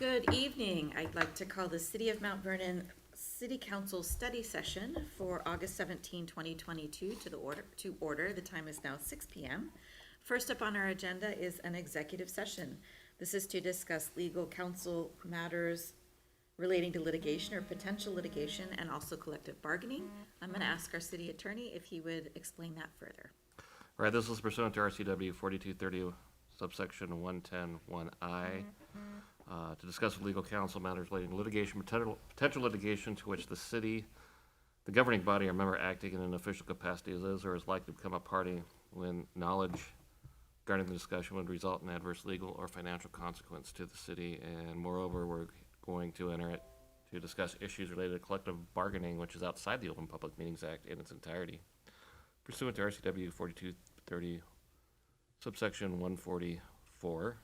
Good evening. I'd like to call the City of Mount Vernon City Council study session for August 17, 2022 to order. The time is now 6 p.m. First up on our agenda is an executive session. This is to discuss legal counsel matters relating to litigation or potential litigation and also collective bargaining. I'm going to ask our city attorney if he would explain that further. All right, this is pursuant to RCW 4230 subsection 110(1)(I) to discuss with legal counsel matters relating to litigation, potential litigation to which the governing body or member acting in an official capacity is or is likely to become a party when knowledge regarding the discussion would result in adverse legal or financial consequence to the city. And moreover, we're going to enter it to discuss issues related to collective bargaining, which is outside the Open Public Meetings Act in its entirety. Pursuant to RCW 4230 subsection 144,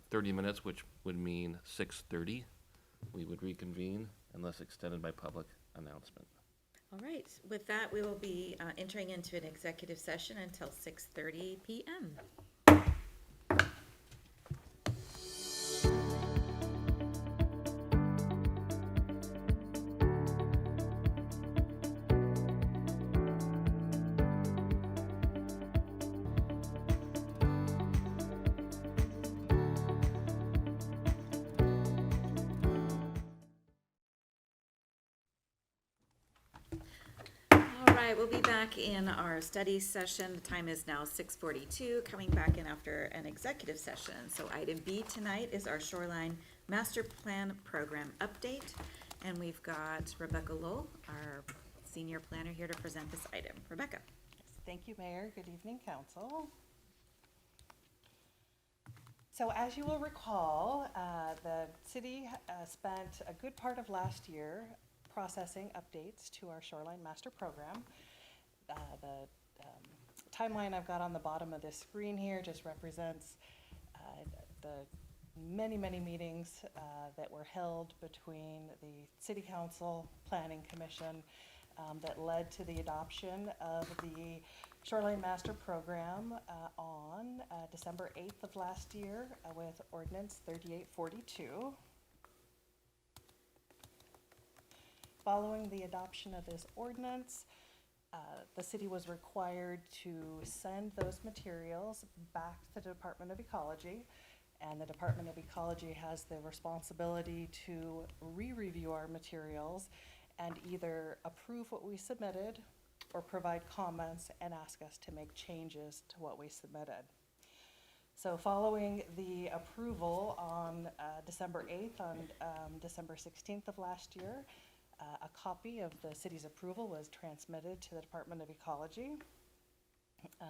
30 minutes, which would mean 6:30, we would reconvene unless extended by public announcement. All right, with that, we will be entering into an executive session until 6:30 p.m. We'll be back in our study session. The time is now 6:42, coming back in after an executive session. So item B tonight is our Shoreline Master Plan Program Update. And we've got Rebecca Lowell, our senior planner, here to present this item. Rebecca. Yes, thank you, Mayor. Good evening, Council. So as you will recall, the city spent a good part of last year processing updates to our Shoreline Master Program. The timeline I've got on the bottom of this screen here just represents the many meetings that were held between the City Council, Planning Commission, that led to the adoption of the Shoreline Master Program on December 8th of last year with Ordinance 3842. Following the adoption of this ordinance, the city was required to send those materials back to the Department of Ecology, and the Department of Ecology has the responsibility to re-review our materials and either approve what we submitted or provide comments and ask us to make changes to what we submitted. So following the approval on December 8th, on December 16th of last year, a copy of the city's approval was transmitted to the Department of Ecology. A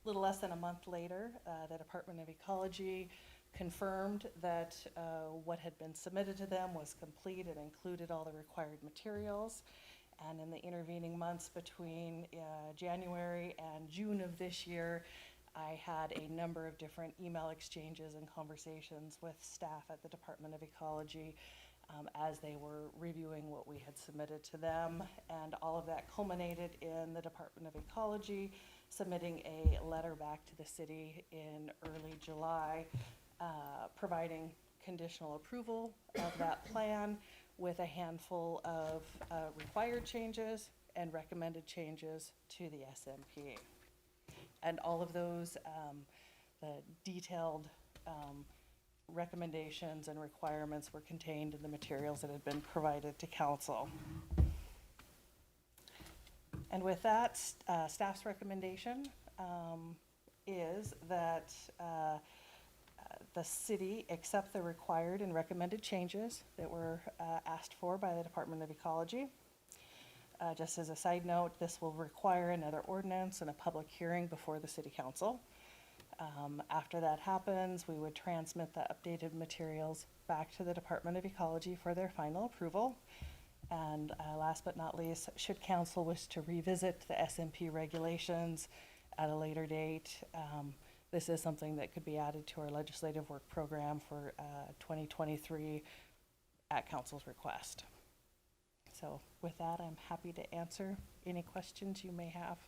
little less than a month later, the Department of Ecology confirmed that what had been submitted to them was complete and included all the required materials. And in the intervening months between January and June of this year, I had a number of different email exchanges and conversations with staff at the Department of Ecology as they were reviewing what we had submitted to them, and all of that culminated in the Department of Ecology submitting a letter back to the city in early July, providing conditional approval of that plan with a handful of required changes and recommended changes to the SMP. And all of those, the detailed recommendations and requirements were contained in the materials that had been provided to council. And with that, staff's recommendation is that the city accept the required and recommended changes that were asked for by the Department of Ecology. Just as a side note, this will require another ordinance and a public hearing before the City Council. After that happens, we would transmit the updated materials back to the Department of Ecology for their final approval. And last but not least, should council wish to revisit the SMP regulations at a later date, this is something that could be added to our legislative work program for 2023 at council's request. So with that, I'm happy to answer any questions you may have.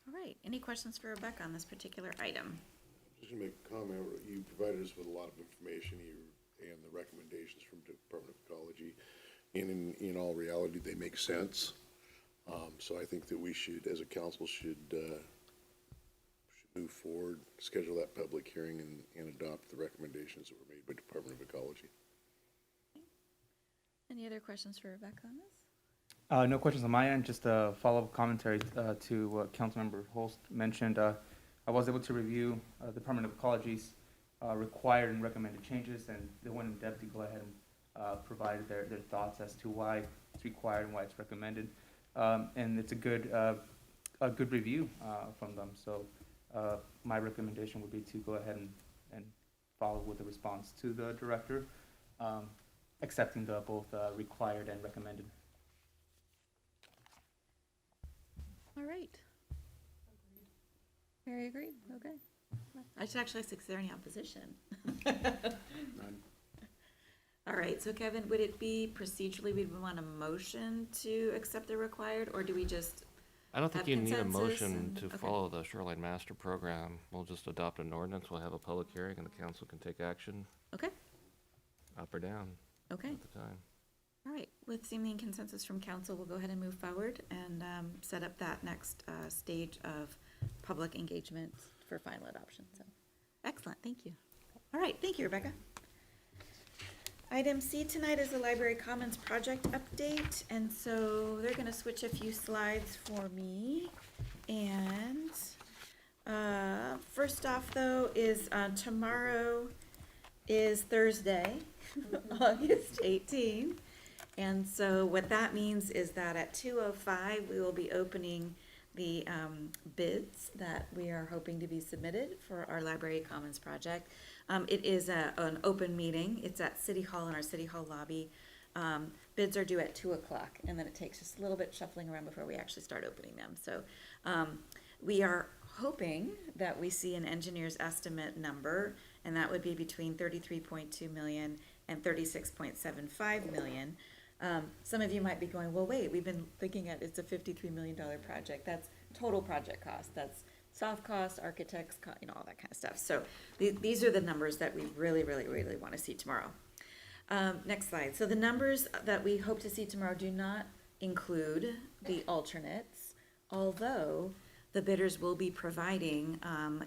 All right, any questions for Rebecca on this particular item? Just to make a comment, you provided us with a lot of information. You and the recommendations from Department of Ecology, in all reality, they make sense. So I think that we should, as a council, should move forward, schedule that public hearing, and adopt the recommendations that were made by Department of Ecology. Any other questions for Rebecca on this? No questions on my end, just a follow-up commentary to what Councilmember Holst mentioned. I was able to review Department of Ecology's required and recommended changes, and they went in depth to go ahead and provide their thoughts as to why it's required and why it's recommended. And it's a good review from them. So my recommendation would be to go ahead and follow with the response to the director, accepting the both required and recommended. All right. Very agreed, okay. I should actually ask, is there any opposition? All right, so Kevin, would it be procedurally, we would want a motion to accept the required, or do we just, I don't think Have you need a consensus motion and- to okay. follow the Shoreline Master Program. We'll just adopt an ordinance, we'll have a public hearing, and the council can take action okay, up or down okay. at the time. All right, with seeming consensus from council, we'll go ahead and move forward and set up that next stage of public engagement for final adoption, so. Excellent, thank you. All right, thank you, Rebecca. Item C tonight is the Library Commons project update, and so they're gonna switch a few slides for me. And first off, though, is tomorrow is Thursday, August 18th. And so what that means is that at 2:05, we will be opening the bids that we are hoping to be submitted for our Library Commons project. It is an open meeting. It's at City Hall in our City Hall lobby. Bids are due at 2:00, and then it takes just a little bit shuffling around before we actually start opening them. So we are hoping that we see an engineer's estimate number, and that would be between 33.2 million and 36.75 million. Some of you might be going, well, wait, we've been thinking it's a $53 million project. That's total project cost. That's soft costs, architects, all that kind of stuff. So these are the numbers that we really, really, really want to see tomorrow. Next slide. So the numbers that we hope to see tomorrow do not include the alternates, although the bidders will be providing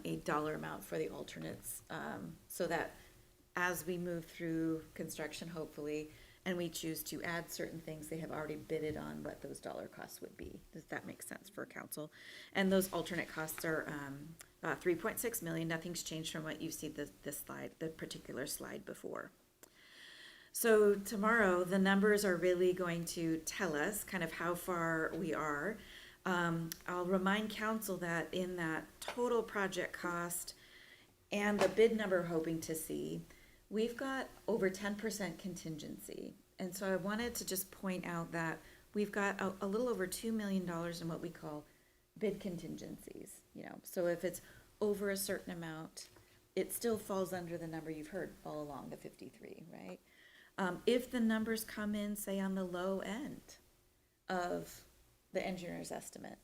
a dollar amount for the alternates, so that as we move through construction, hopefully, and we choose to add certain things, they have already bidded on what those dollar costs would be. Does that make sense for council? And those alternate costs are 3.6 million. Nothing's changed from what you see this slide, the particular slide before. So tomorrow, the numbers are really going to tell us kind of how far we are. I'll remind council that in that total project cost and the bid number we're hoping to see, we've got over 10% contingency. And so I wanted to just point out that we've got a little over $2 million in what we call bid contingencies. So if it's over a certain amount, it still falls under the number you've heard all along, the 53, right? If the numbers come in, say, on the low end of the engineer's estimate,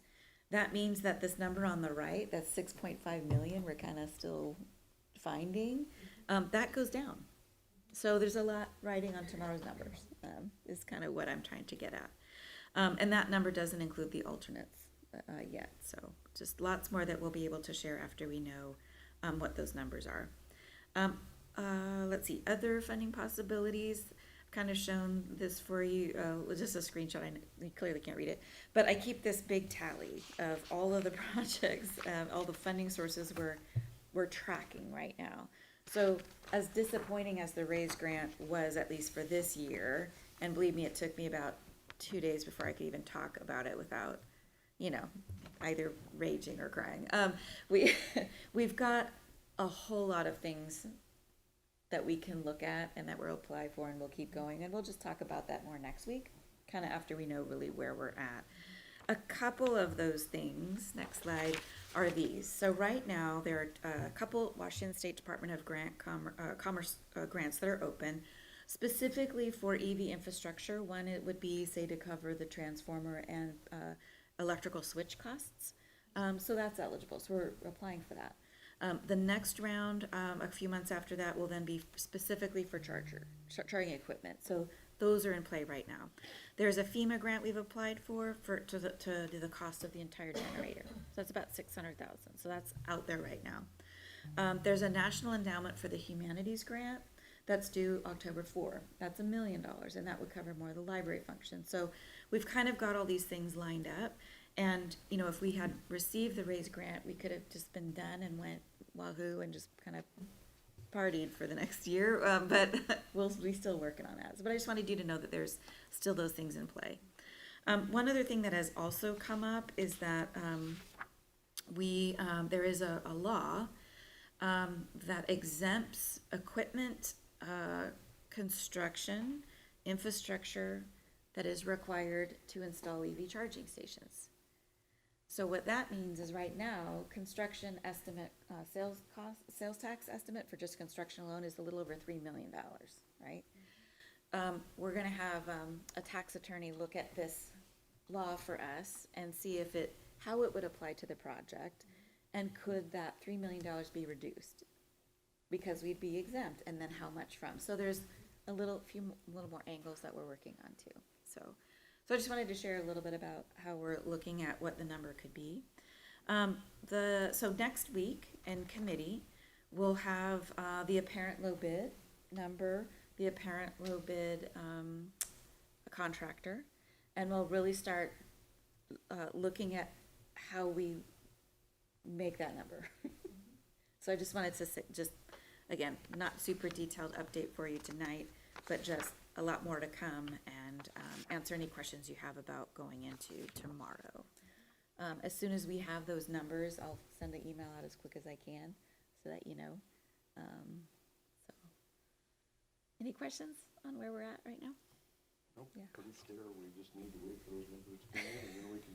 that means that this number on the right, that's 6.5 million, we're kind of still finding, that goes down. So there's a lot riding on tomorrow's numbers, is kind of what I'm trying to get at. And that number doesn't include the alternates yet. So just lots more that we'll be able to share after we know what those numbers are. Let's see, other funding possibilities. I've kind of shown this for you, just a screenshot, you clearly can't read it, but I keep this big tally of all of the projects, all the funding sources we're tracking right now. So as disappointing as the RAISE grant was, at least for this year, and believe me, it took me about 2 days before I could even talk about it without, either raging or crying. We've got a whole lot of things that we can look at and that we'll apply for, and we'll keep going, and we'll just talk about that more next week, kind of after we know really where we're at. A couple of those things, next slide, are these. So right now, there are a couple Washington State Department of Commerce grants that are open, specifically for EV infrastructure. One, it would be, say, to cover the transformer and electrical switch costs. So that's eligible, so we're applying for that. The next round, a few months after that, will then be specifically for charging equipment. So those are in play right now. There's a FEMA grant we've applied to do the cost of the entire generator. So that's about $600,000. So that's out there right now. There's a National Endowment for the Humanities grant that's due October 4. That's $1 million, and that would cover more of the library function. So we've kind of got all these things lined up. And, you know, if we had received the raise grant, we could have just been done and went wahoo and just kind of partied for the next year. But we'll be still working on that. But I just wanted you to know that there's still those things in play. One other thing that has also come up is that there is a law that exempts equipment, construction, infrastructure that is required to install EV charging stations. So what that means is right now, construction estimate, sales tax estimate for just construction alone is a little over $3 million, right? We're gonna have a tax attorney look at this law for us and see how it would apply to the project, and could that $3 million be reduced? Because we'd be exempt, and then how much from? So there's a little more angles that we're working on too. So I just wanted to share a little bit about how we're looking at what the number could be. So next week in committee, we'll have the apparent low bid number, the apparent low bid contractor, and we'll really start looking at how we make that number. So I just wanted to just, again, not super detailed update for you tonight, but just a lot more to come, and answer any questions you have about going into tomorrow. As soon as we have those numbers, I'll send the email out as quick as I can so that you know. So, any questions on where we're at right now? Nope, Yeah. pretty clear. We just need to wait for those numbers to come in, and then we can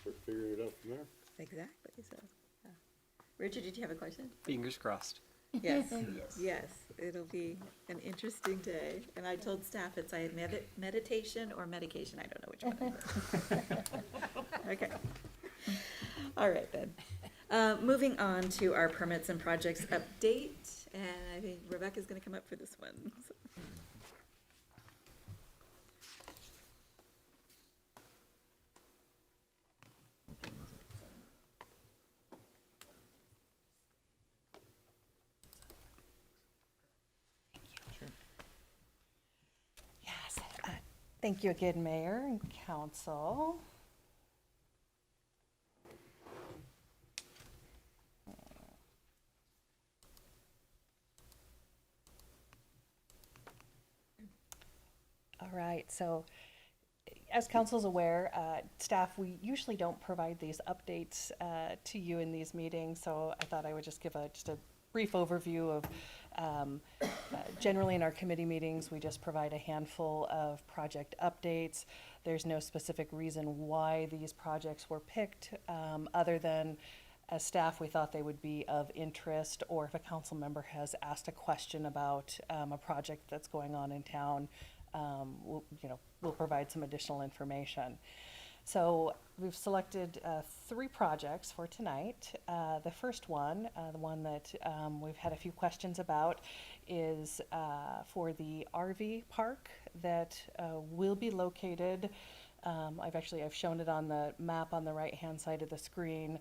start figuring it out from there. Exactly. So, Richard, did you have a question? Fingers crossed. Yes. Yes. It'll be an interesting day. And I told staff it's either meditation or medication. I don't know which one. Okay. All right then. Moving on to our permits and projects update, and I think Rebecca's going to come up for this one. So. Yes. Thank you again, Mayor and Council. All right, so as council's aware, staff, we usually don't provide these updates to you in these meetings, so I thought I would just give just a brief overview of, generally in our committee meetings, we just provide a handful of project updates. There's no specific reason why these projects were picked, other than as staff, we thought they would be of interest, or if a council member has asked a question about a project that's going on in town, we'll provide some additional information. So we've selected 3 projects for tonight. The first one, the one that we've had a few questions about, is for the RV park that will be located. I've shown it on the map on the right-hand side of the screen.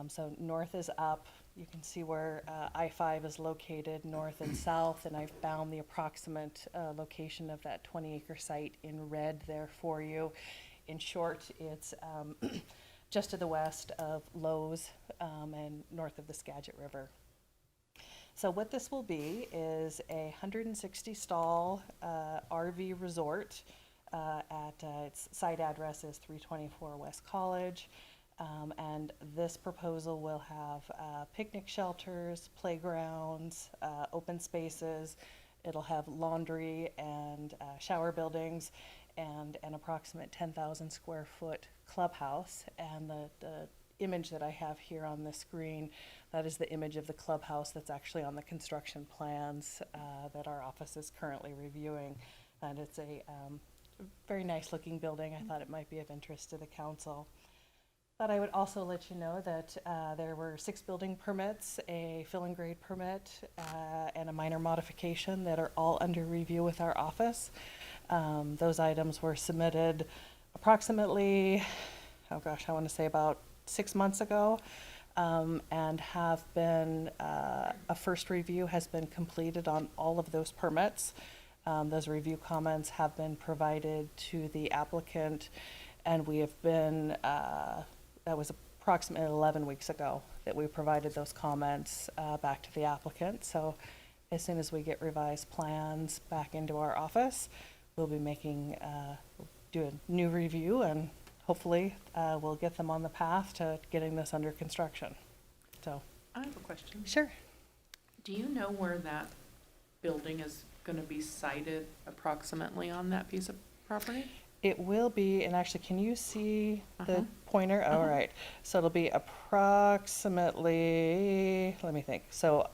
So north is up. You can see where I-5 is located, north and south, and I've bound the approximate location of that 20-acre site in red there for you. In short, it's just to the west of Lowe's and north of the Skagit River. So what this will be is a 160-stall RV resort at its site address is 324 West College. And this proposal will have picnic shelters, playgrounds, open spaces. It'll have laundry and shower buildings, and an approximate 10,000 square foot clubhouse. And the image that I have here on the screen, that is the image of the clubhouse that's actually on the construction plans that our office is currently reviewing. And it's a very nice looking building. I thought it might be of interest to the council. But I would also let you know that there were 6 building permits, a fill and grade permit, and a minor modification that are all under review with our office. Those items were submitted approximately, oh gosh, I want to say about 6 months ago, and have been, a first review has been completed on all of those permits. Those review comments have been provided to the applicant, and we have been, that was approximately 11 weeks ago that we provided those comments back to the applicant. So as soon as we get revised plans back into our office, we'll be making, do a new review, and hopefully we'll get them on the path to getting this under construction. So, I have a question. sure. Do you know where that building is gonna be sited approximately on that piece of property? It will be, and actually, can you see the Uh-huh. pointer? All right. So it'll be approximately, let me think. So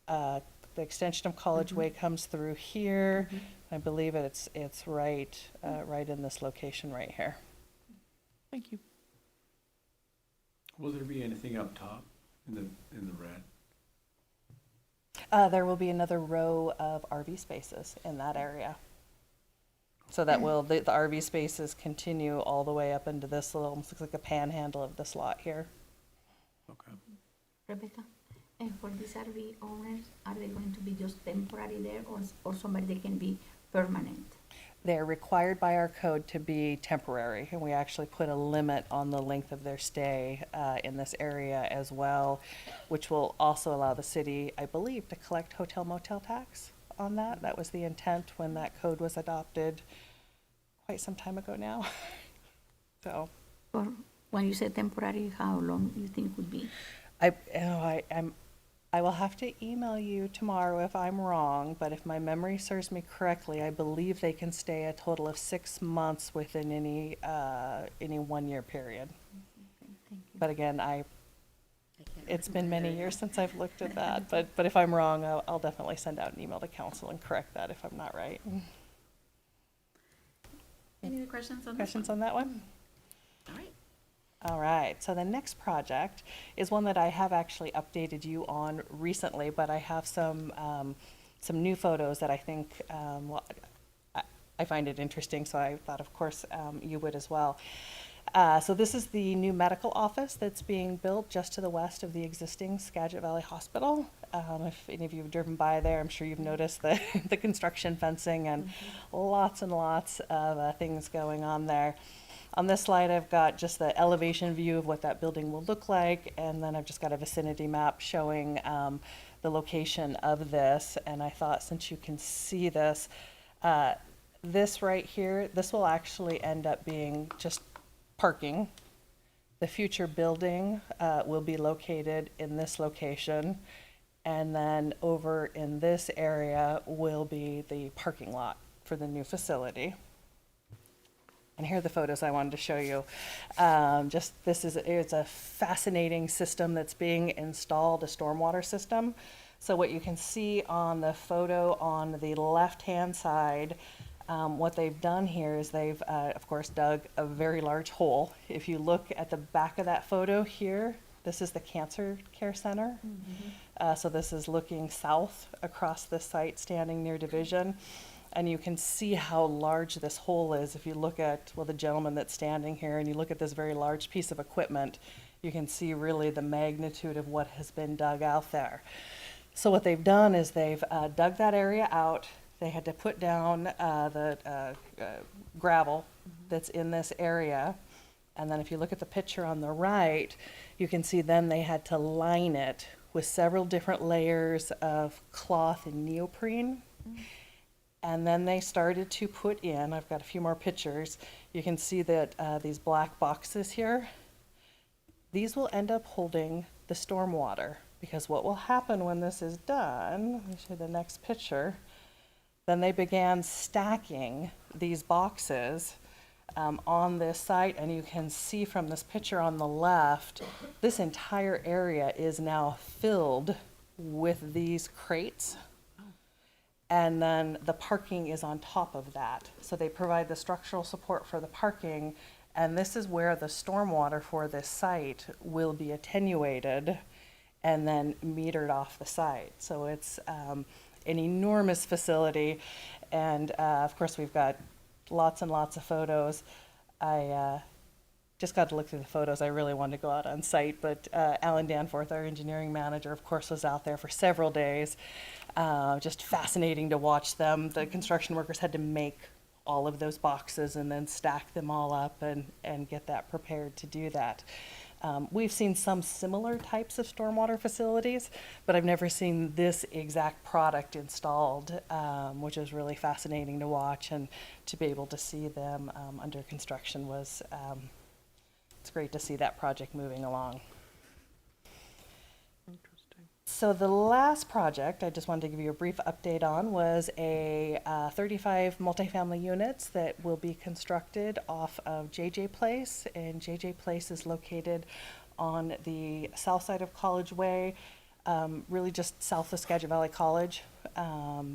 the extension of College Way comes through here. I believe it's right, right in this location right here. Thank you. Will there be anything up top in the red? There will be another row of RV spaces in that area. So that will, the RV spaces continue all the way up into this little, almost looks like a panhandle of this lot here. Okay. Rebecca, and for these RV owners, are they going to be just temporary there or somebody that can be permanent? They're required by our code to be temporary, and we actually put a limit on the length of their stay in this area as well, which will also allow the city, I believe, to collect hotel motel tax on that. That was the intent when that code was adopted quite some time ago now. So Or when you say temporary, how long you think would be? I will have to email you tomorrow if I'm wrong, but if my memory serves me correctly, I believe they can stay a total of 6 months within any 1 year period. Thank you. But again, I can't it's been remember. many years since I've looked at that, but if I'm wrong, I'll definitely send out an email to council and correct that if I'm not right. Any other questions on this Questions one? on that one? All right. All right, so the next project is one that I have actually updated you on recently, but I have some new photos that I think, well, I find it interesting, so I thought, of course, you would as well. So this is the new medical office that's being built just to the west of the existing Skagit Valley Hospital. If any of you have driven by there, I'm sure you've noticed the construction fencing and lots of things going on there. On this slide, I've got just the elevation view of what that building will look like, and then I've just got a vicinity map showing the location of this. And I thought, since you can see this, this right here, this will actually end up being just parking. The future building will be located in this location, and then over in this area will be the parking lot for the new facility. And here are the photos I wanted to show you. It's a fascinating system that's being installed, a stormwater system. So what you can see on the photo on the left-hand side, what they've done here is they've, of course, dug a very large hole. If you look at the back of that photo here, this is the cancer care center. So this is looking south across the site, standing near Division. And you can see how large this hole is. If you look at, well, the gentleman that's standing here, and you look at this very large piece of equipment, you can see really the magnitude of what has been dug out there. So what they've done is they've dug that area out. They had to put down the gravel that's in this area. And then if you look at the picture on the right, you can see then they had to line it with several different layers of cloth and neoprene. And then they started to put in, I've got a few more pictures, you can see that these black boxes here, these will end up holding the stormwater, because what will happen when this is done, let me show you the next picture, then they began stacking these boxes on this site, and you can see from this picture on the left, this entire area is now filled with these crates. And then the parking is on top of that. So they provide the structural support for the parking, And this is where the stormwater for this site will be attenuated and then metered off the site. So it's an enormous facility. And of course, we've got lots and lots of photos. I just got to look through the photos. I really wanted to go out on site, but Alan Danforth, our engineering manager, of course, was out there for several days. Just fascinating to watch them. The construction workers had to make all of those boxes and then stack them all up and get that prepared to do that. We've seen some similar types of stormwater facilities, but I've never seen this exact product installed, which is really fascinating to watch, and to be able to see them under construction was, it's great to see that project moving along. So the last project I just wanted to give you a brief update on was a 35 multifamily units that will be constructed off of JJ Place. And JJ Place is located on the south side of College Way, really just south of Skagit Valley College,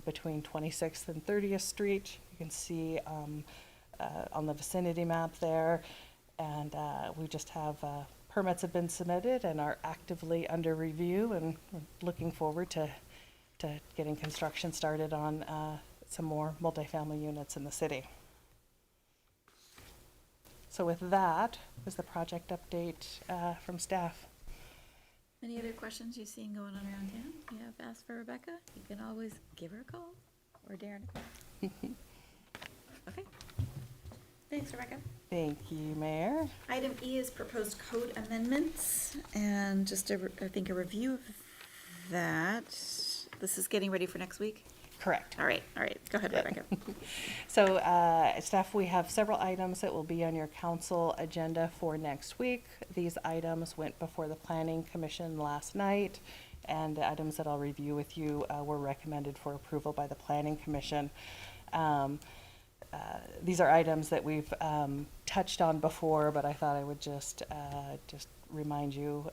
between 26th and 30th Street. You can see on the vicinity map there. And we just have permits have been submitted and are actively under review, and we're looking forward to getting construction started on some more multifamily units in the city. So with that was the project update from staff. Any other questions you've seen going on around town? You have asked for Rebecca? You can always give her a call or Darren a call. Okay. Thanks, Rebecca. Thank you, Mayor. Item E is proposed code amendments, and just I think a review of that. This is getting ready for next week? Correct. All right, go ahead, Yep. Rebecca. So, staff, we have several items that will be on your council agenda for next week. These items went before the Planning Commission last night, and the items that I'll review with you were recommended for approval by the Planning Commission. These are items that we've touched on before, but I thought I would just remind you,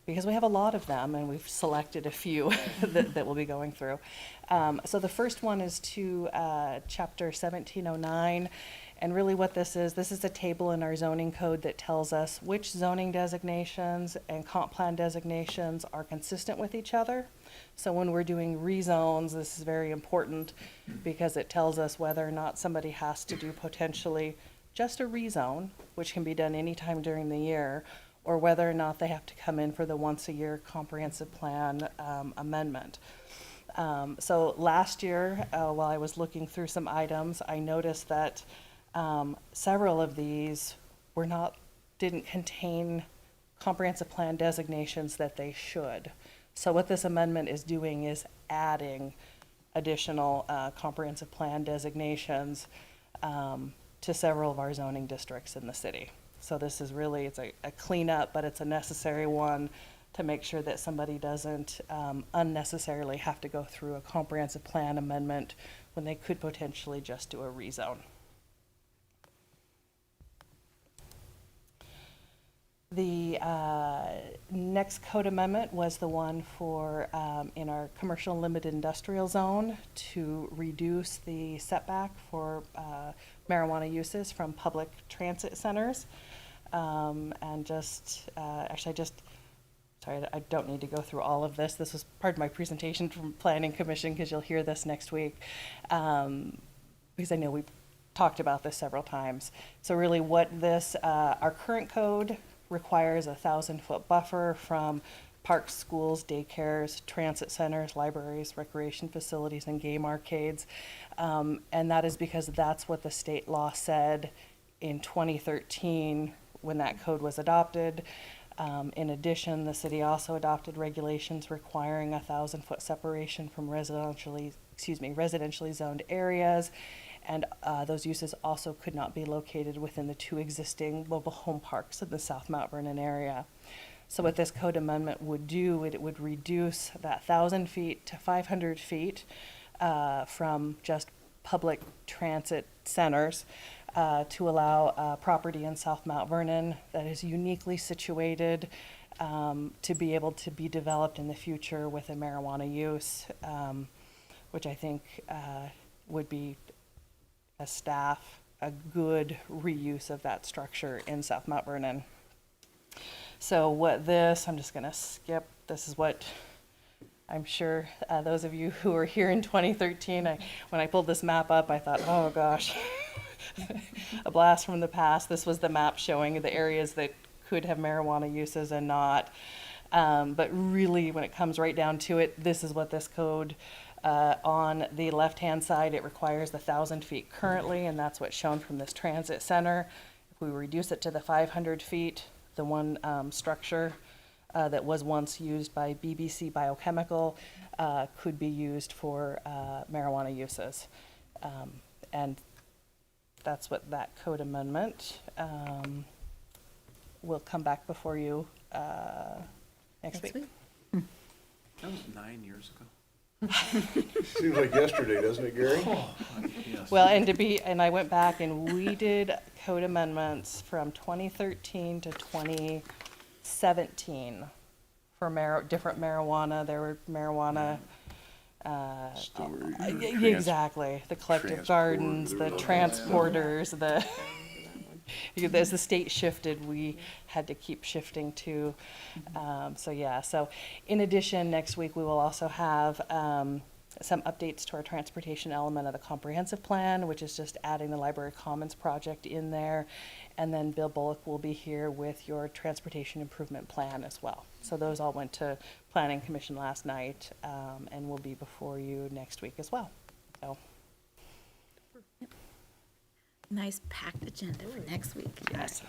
because we have a lot of them, and we've selected a few that we'll be going through. So the first one is to Chapter 1709, and really what this is a table in our zoning code that tells us which zoning designations and comp plan designations are consistent with each other. So when we're doing rezones, this is very important because it tells us whether or not somebody has to do potentially just a rezone, which can be done anytime during the year, or whether or not they have to come in for the once-a-year comprehensive plan amendment. So last year, while I was looking through some items, I noticed that several of these didn't contain comprehensive plan designations that they should. So what this amendment is doing is adding additional comprehensive plan designations to several of our zoning districts in the city. So this is really, it's a cleanup, but it's a necessary one to make sure that somebody doesn't unnecessarily have to go through a comprehensive plan amendment when they could potentially just do a rezone. The next code amendment was the one for, in our commercial limited industrial zone, to reduce the setback for marijuana uses from public transit centers. And sorry, I don't need to go through all of this. This was part of my presentation from Planning Commission, because you'll hear this next week. Because I know we've talked about this several times. So really what this, our current code requires a 1,000-foot buffer from parks, schools, daycares, transit centers, libraries, recreation facilities, and game arcades. And that is because that's what the state law said in 2013 when that code was adopted. In addition, the city also adopted regulations requiring a 1,000-foot separation from residentially zoned areas. And those uses also could not be located within the 2 existing mobile home parks in the South Mount Vernon area. So what this code amendment would do, it would reduce that 1,000 feet to 500 feet from just public transit centers to allow property in South Mount Vernon that is uniquely situated to be able to be developed in the future with a marijuana use, which I think would be, as staff, a good reuse of that structure in South Mount Vernon. So I'm just gonna skip, this is what I'm sure those of you who were here in 2013, when I pulled this map up, I thought, oh gosh, a blast from the past. This was the map showing the areas that could have marijuana uses and not. But really, when it comes right down to it, this is what this code, on the left-hand side, it requires 1,000 feet currently, and that's what's shown from this transit center. If we reduce it to the 500 feet, the one structure that was once used by BBC Biochemical could be used for marijuana uses. And that's what that code amendment will come back before you next week. That was 9 years ago. Seems like yesterday, doesn't it, Gary? Yes. Well, and I went back and we did code amendments from 2013 to 2017 for different marijuana. There were marijuana. Storage, Exactly. The collective gardens, the transporters, as the state shifted, we had to keep shifting too. So in addition, next week, we will also have some updates to our transportation element of the comprehensive plan, which is just adding the Library Commons project in there. And then Bill Bullock will be here with your transportation improvement plan as well. So those all went to Planning Commission last night, and will be before you next week as well. So. Nice packed agenda for next week. Yes.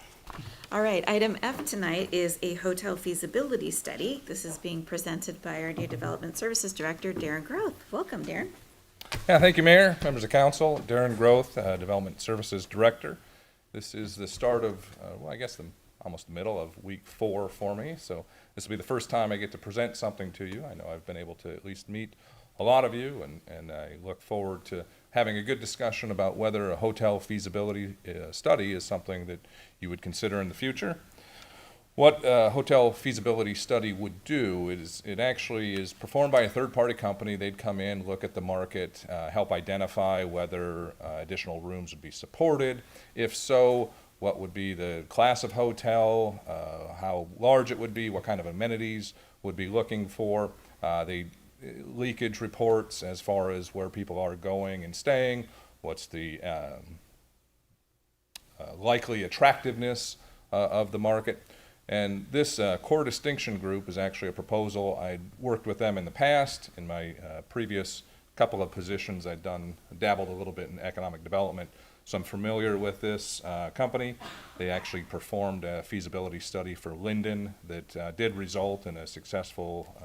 All right, item F tonight is a hotel feasibility study. This is being presented by our new Development Services Director, Darren Groth. Welcome, Darren. Yeah, thank you, Mayor, members of council. Darren Groth, Development Services Director. This is the start of, almost the middle of week 4 for me. So this will be the first time I get to present something to you. I know I've been able to at least meet a lot of you, and I look forward to having a good discussion about whether a hotel feasibility study is something that you would consider in the future. What a hotel feasibility study would do is it actually is performed by a third-party company. They'd come in, look at the market, help identify whether additional rooms would be supported. If so, what would be the class of hotel, how large it would be, what kind of amenities would be looking for. They leakage reports as far as where people are going and staying, what's the likely attractiveness of the market. And this core distinction group is actually a proposal. I'd worked with them in the past. In my previous couple of positions, I'd dabbled a little bit in economic development. So I'm familiar with this company. They actually performed a feasibility study for Linden that did result in a successful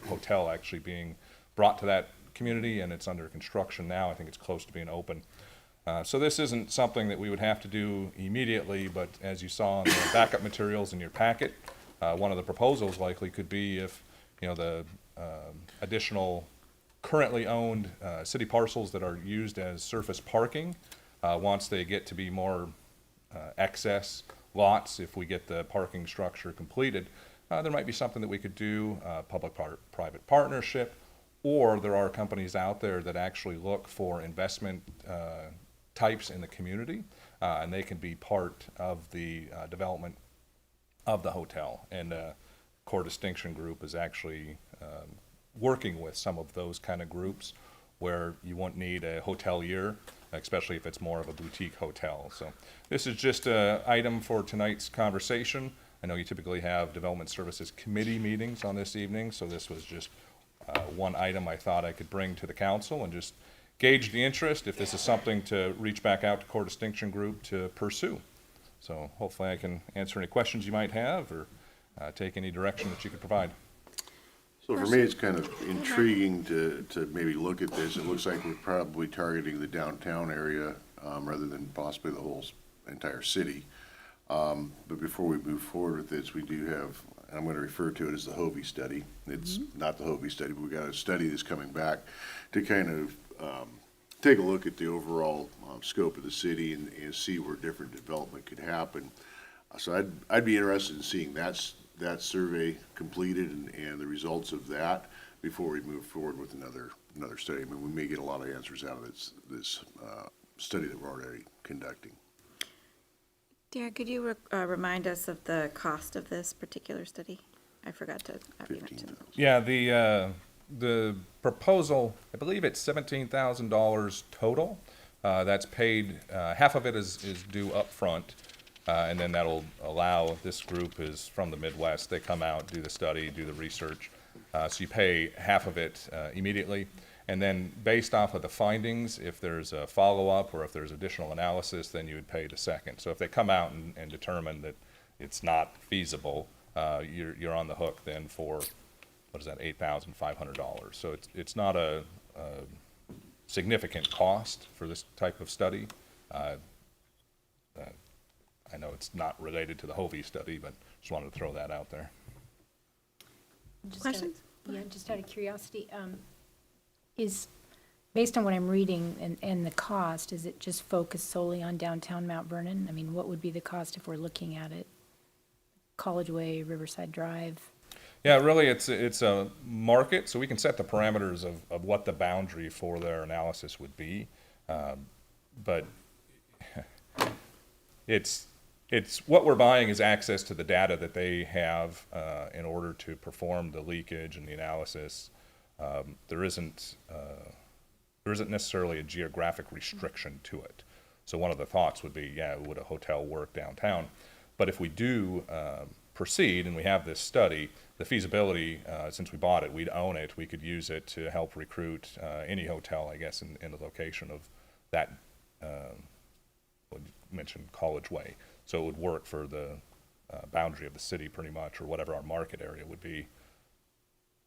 hotel actually being brought to that community, and it's under construction now. I think it's close to being open. So this isn't something that we would have to do immediately, but as you saw in the backup materials in your packet, one of the proposals likely could be if, the additional currently owned city parcels that are used as surface parking, once they get to be more excess lots, if we get the parking structure completed, there might be something that we could do, public-private partnership, or there are companies out there that actually look for investment types in the community, and they can be part of the development of the hotel. And Core Distinction Group is actually working with some of those kind of groups where you won't need a hotelier, especially if it's more of a boutique hotel. So this is just an item for tonight's conversation. I know you typically have Development Services Committee meetings on this evening, so this was just one item I thought I could bring to the council and just gauge the interest, if this is something to reach back out to Core Distinction Group to pursue. So hopefully I can answer any questions you might have or take any direction that you could provide. So for me, it's kind of intriguing to maybe look at this. It looks like we're probably targeting the downtown area rather than possibly the whole entire city. But before we move forward with this, we do have, I'm going to refer to it as the Hovey study. It's not the Hovey study, but we've got a study that's coming back to kind of take a look at the overall scope of the city and see where different development could happen. So I'd be interested in seeing that survey completed and the results of that before we move forward with another study. I mean, we may get a lot of answers out of this study that we're already conducting. Darren, could you remind us of the cost of this particular study? I forgot to have you mention. 15,000. Yeah, the proposal, I believe it's $17,000 total. That's paid, half of it is due upfront, and then that'll allow, this group is from the Midwest, they come out, do the study, do the research. So you pay half of it immediately, and then based off of the findings, if there's a follow-up or if there's additional analysis, then you would pay the second. So if they come out and determine that it's not feasible, you're on the hook then for, what is that, $8,500. So it's not a significant cost for this type of study. I know it's not related to the Hovey study, but just wanted to throw that out there. Questions? Yeah, just out of curiosity, is, based on what I'm reading and the cost, is it just focused solely on downtown Mount Vernon? I mean, what would be the cost if we're looking at it? College Way, Riverside Drive? Yeah, really, it's a market, so we can set the parameters of what the boundary for their analysis would be. But it's what we're buying is access to the data that they have in order to perform the leakage and the analysis. There isn't necessarily a geographic restriction to it. So one of the thoughts would be, yeah, would a hotel work downtown? But if we do proceed and we have this study, the feasibility, since we bought it, we'd own it, we could use it to help recruit any hotel, I guess, in the location of that, what you mentioned, College Way. So it would work for the boundary of the city pretty much, or whatever our market area would be.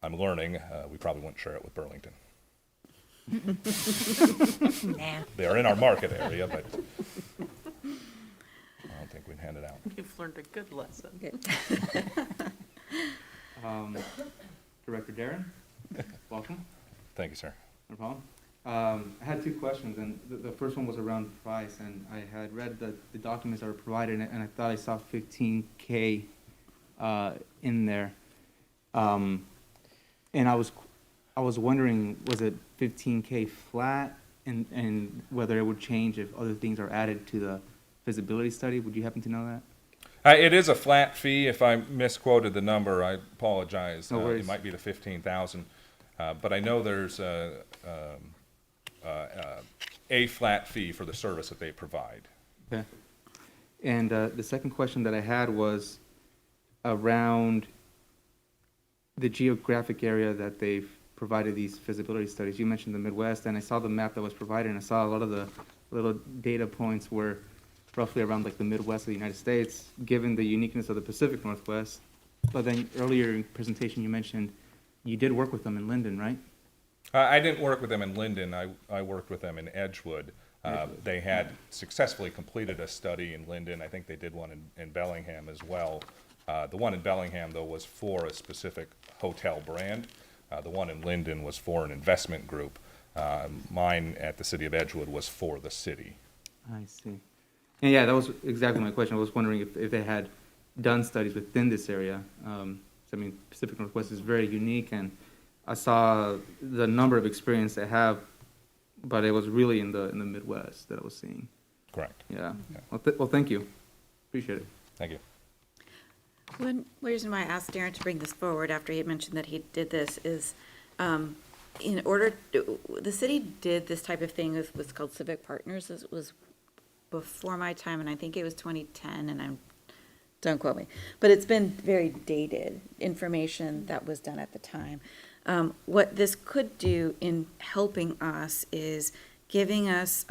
I'm learning, we probably wouldn't share it with Burlington. Nah. They are in our market area, but I don't think we'd hand it out. You've learned a good lesson. Director Darren, welcome. Thank you, sir. No problem. I had two questions, and the first one was around price, and I had read the documents that were provided, and I thought I saw 15K in there. And I was wondering, was it 15K flat, and whether it would change if other things are added to the feasibility study? Would you happen to know that? It is a flat fee. If I misquoted the number, I apologize. No worries. It might be the 15,000, but I know there's a flat fee for the service that they provide. Okay. And the second question that I had was around the geographic area that they've provided these feasibility studies. You mentioned the Midwest, and I saw the map that was provided, and I saw a lot of the little data points were roughly around like the Midwest of the United States, given the uniqueness of the Pacific Northwest. But then earlier in presentation, you mentioned you did work with them in Linden, right? I didn't work with them in Linden. I worked with them in Edgewood. They had successfully completed a study in Linden. I think they did one in Bellingham as well. The one in Bellingham, though, was for a specific hotel brand. The one in Linden was for an investment group. Mine at the city of Edgewood was for the city. I see. And yeah, that was exactly my question. I was wondering if they had done studies within this area. So, I mean, Pacific Northwest is very unique, and I saw the number of experience they have, but it was really in the Midwest that I was seeing. Correct. Yeah. Yeah. Well, thank you. Appreciate it. Thank you. One reason why I asked Darren to bring this forward after he had mentioned that he did this is, in order, the city did this type of thing with what's called civic partners. This was before my time, and I think it was 2010, and don't quote me, but it's been very dated information that was done at the time. What this could do in helping us is giving us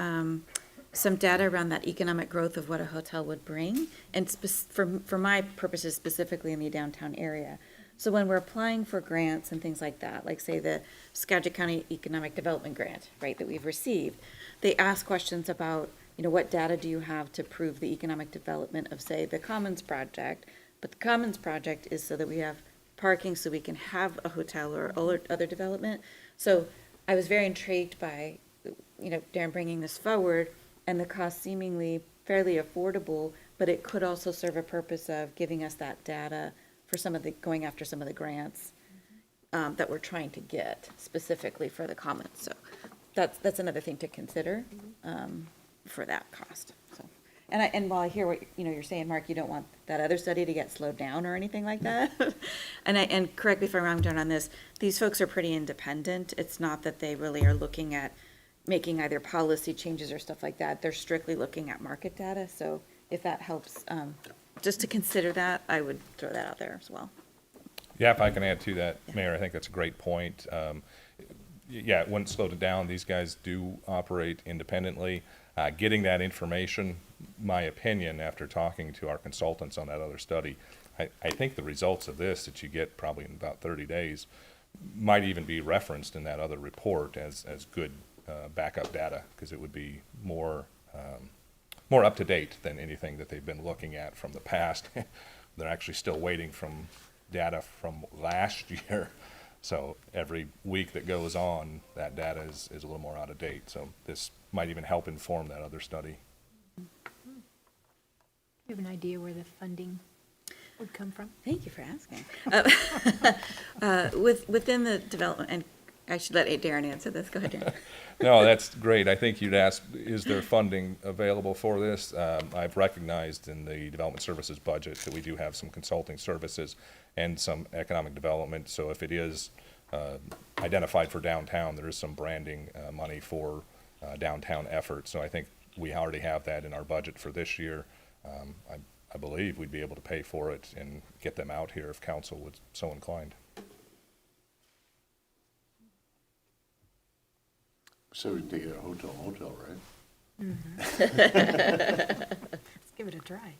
some data around that economic growth of what a hotel would bring, and for my purposes specifically in the downtown area. So when we're applying for grants and things like that, like say the Skagit County Economic Development Grant, right, that we've received, they ask questions about, you know, what data do you have to prove the economic development of, say, the Commons project? But the Commons project is so that we have parking so we can have a hotel or other development. So I was very intrigued by, you know, Darren bringing this forward, and the cost seemingly fairly affordable, but it could also serve a purpose of giving us that data for going after some of the grants that we're trying to get specifically for the Commons. So that's another thing to consider for that cost. So And while I hear what, you're saying, Mark, you don't want that other study to get slowed down or anything like that. And correct me if I'm wrong, John, on this, these folks are pretty independent. It's not that they really are looking at making either policy changes or stuff like that. They're strictly looking at market data. So if that helps, just to consider that, I would throw that out there as well. Yeah, if I can add to that, Mayor, I think that's a great point. Yeah, it wouldn't slow it down. These guys do operate independently. Getting that information, my opinion, after talking to our consultants on that other study, I think the results of this that you get probably in about 30 days might even be referenced in that other report as good backup data, because it would be more up to date than anything that they've been looking at from the past. They're actually still waiting from data from last year. So every week that goes on, that data is a little more out of date. So this might even help inform that other study. Do you have an idea where the funding would come from? Thank you for asking. Within the development, and I should let Darren answer this. Go ahead, Darren. No, that's great. I think you'd ask, is there funding available for this? I've recognized in the development services budget that we do have some consulting services and some economic development. So if it is identified for downtown, there is some branding money for downtown efforts. So I think we already have that in our budget for this year. I believe we'd be able to pay for it and get them out here if council was so inclined. So we can take it a hotel, right? Let's give it a try.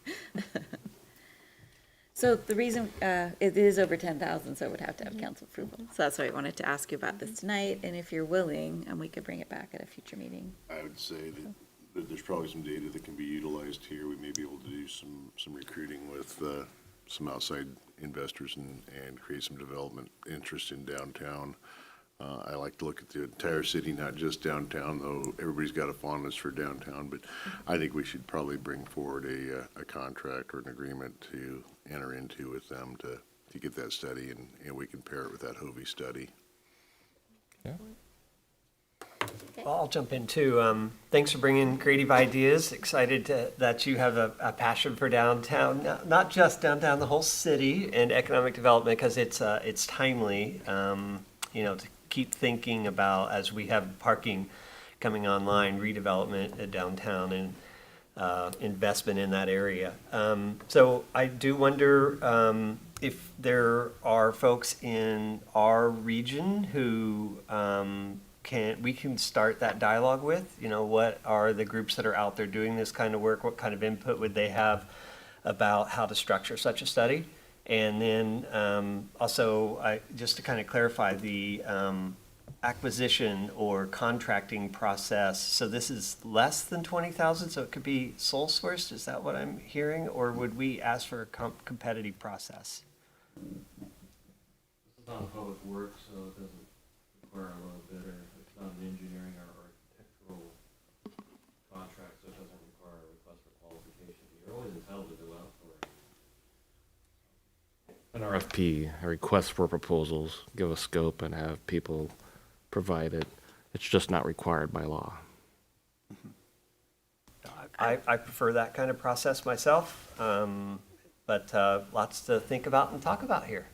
So the reason, it is over 10,000, so it would have to have council approval. So that's why I wanted to ask you about this tonight, and if you're willing, and we could bring it back at a future meeting. I would say that there's probably some data that can be utilized here. We may be able to do some recruiting with some outside investors and create some development interest in downtown. I like to look at the entire city, not just downtown, though everybody's got a fondness for downtown, but I think we should probably bring forward a contract or an agreement to enter into with them to get that study, and we can pair it with that Hovey study. Yeah. Well, I'll jump in too. Thanks for bringing creative ideas. Excited that you have a passion for downtown, not just downtown, the whole city and economic development, because it's timely, to keep thinking about, as we have parking coming online, redevelopment at downtown and investment in that area. So I do wonder if there are folks in our region who we can start that dialogue with. What are the groups that are out there doing this kind of work? What kind of input would they have about how to structure such a study? And then also, just to kind of clarify, the acquisition or contracting process, so this is less than 20,000, so it could be sole sourced, is that what I'm hearing? Or would we ask for a competitive process? This is not a public work, so it doesn't require a low bidder. It's not an engineering or architectural contract, so it doesn't require a request for qualification. You're always entitled to go out for an RFP, a request for proposals, give a scope and have people provide it. It's just not required by law. I prefer that kind of process myself, but lots to think about and talk about here.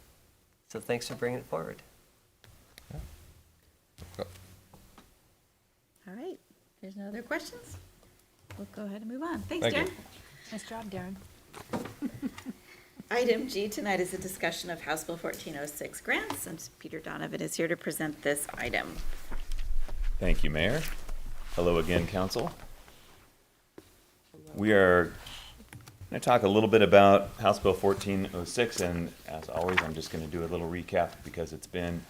So thanks for bringing it forward. All right, there's no other questions? We'll go ahead and move on. Thanks, Thank you. Darren. Nice job, Darren. Item G tonight is a discussion of House Bill 1406 grants, and Peter Donovan is here to present this item. Thank you, Mayor. Hello again, Council. We are going to talk a little bit about House Bill 1406, and as always, I'm just going to do a little recap because it's been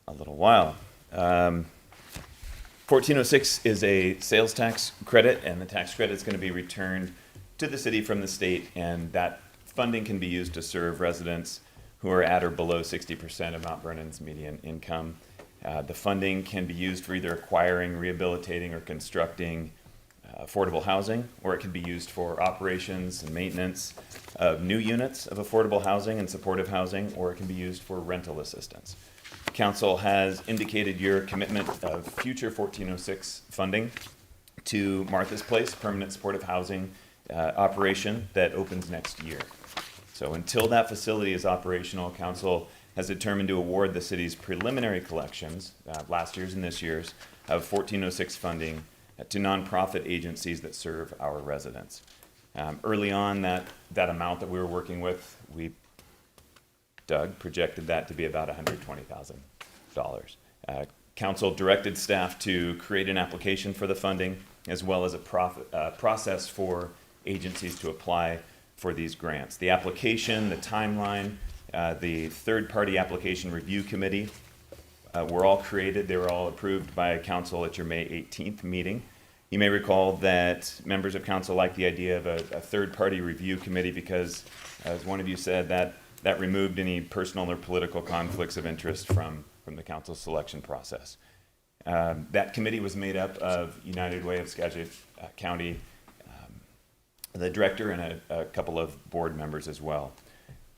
a little while. 1406 is a sales tax credit, and the tax credit is going to be returned to the city from the state, and that funding can be used to serve residents who are at or below 60% of Mount Vernon's median income. The funding can be used for either acquiring, rehabilitating, or constructing affordable housing, or it can be used for operations and maintenance of new units of affordable housing and supportive housing, or it can be used for rental assistance. Council has indicated your commitment of future 1406 funding to Martha's Place, permanent supportive housing operation that opens next year. So until that facility is operational, council has determined to award the city's preliminary collections, last year's and this year's, of 1406 funding to nonprofit agencies that serve our residents. Early on, that amount that we were working with, Doug projected that to be about $120,000. Council directed staff to create an application for the funding, as well as a process for agencies to apply for these grants. The application, the timeline, the third-party application review committee were all created. They were all approved by council at your May 18th meeting. You may recall that members of council like the idea of a third-party review committee because, as one of you said, that removed any personal or political conflicts of interest from the council selection process. That committee was made up of United Way of Skagit County, the director, and a couple of board members as well.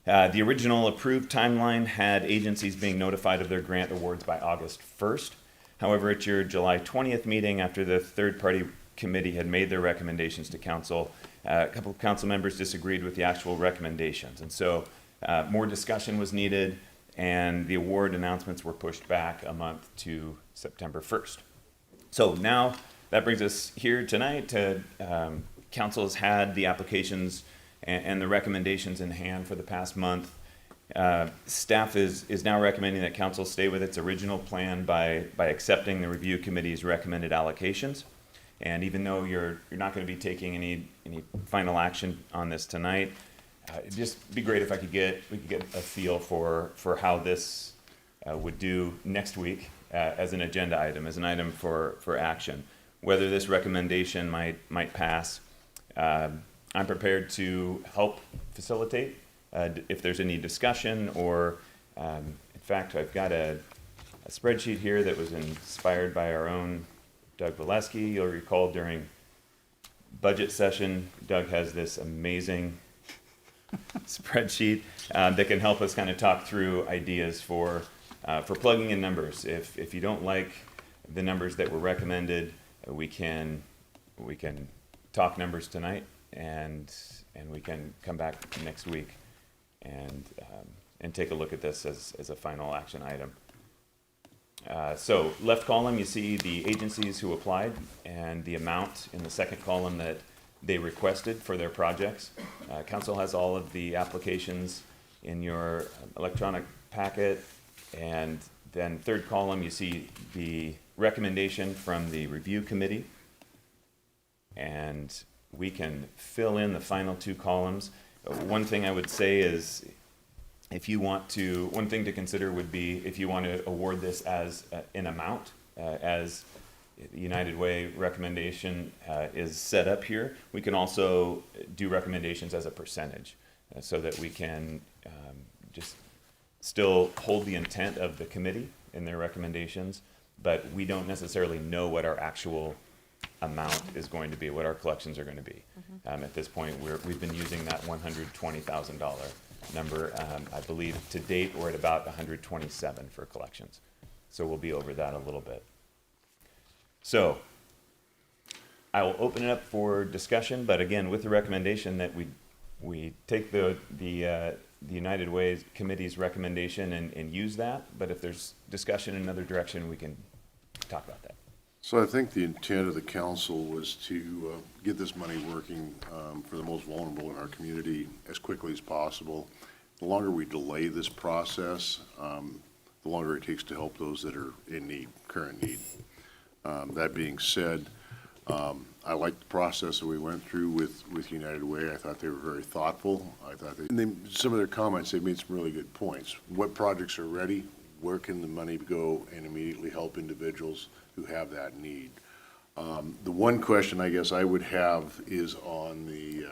The original approved timeline had agencies being notified of their grant awards by August 1st. However, at your July 20th meeting, after the third-party committee had made their recommendations to council, a couple of council members disagreed with the actual recommendations. And so more discussion was needed, and the award announcements were pushed back a month to September 1st. So now that brings us here tonight to council has had the applications and the recommendations in hand for the past month. Staff is now recommending that council stay with its original plan by accepting the review committee's recommended allocations. And even though you're not going to be taking any final action on this tonight, it'd just be great if we could get a feel for how this would do next week as an agenda item, as an item for action. Whether this recommendation might pass, I'm prepared to help facilitate if there's any discussion or, in fact, I've got a spreadsheet here that was inspired by our own Doug Valesky. You'll recall during budget session, Doug has this amazing spreadsheet that can help us kind of talk through ideas for plugging in numbers. If you don't like the numbers that were recommended, we can talk numbers tonight, and we can come back next week and take a look at this as a final action item. So left column, you see the agencies who applied and the amount in the second column that they requested for their projects. Council has all of the applications in your electronic packet. And then third column, you see the recommendation from the review committee. And we can fill in the final two columns. One thing I would say is one thing to consider would be if you want to award this as an amount, as the United Way recommendation is set up here, we can also do recommendations as a percentage so that we can just still hold the intent of the committee in their recommendations, but we don't necessarily know what our actual amount is going to be, what our collections are going to be. At this point, we've been using that $120,000 number. I believe to date we're at about 127 for collections, so we'll be over that a little bit. So I will open it up for discussion, but again, with the recommendation that we take the United Way Committee's recommendation and use that, but if there's discussion in another direction, we can talk about that. So I think the intent of the council was to get this money working for the most vulnerable in our community as quickly as possible. The longer we delay this process, the longer it takes to help those that are in need, current need. That being said, I liked the process that we went through with United Way. I thought they were very thoughtful. Some of their comments, they made some really good points. What projects are ready? Where can the money go and immediately help individuals who have that need? The one question I guess I would have is on the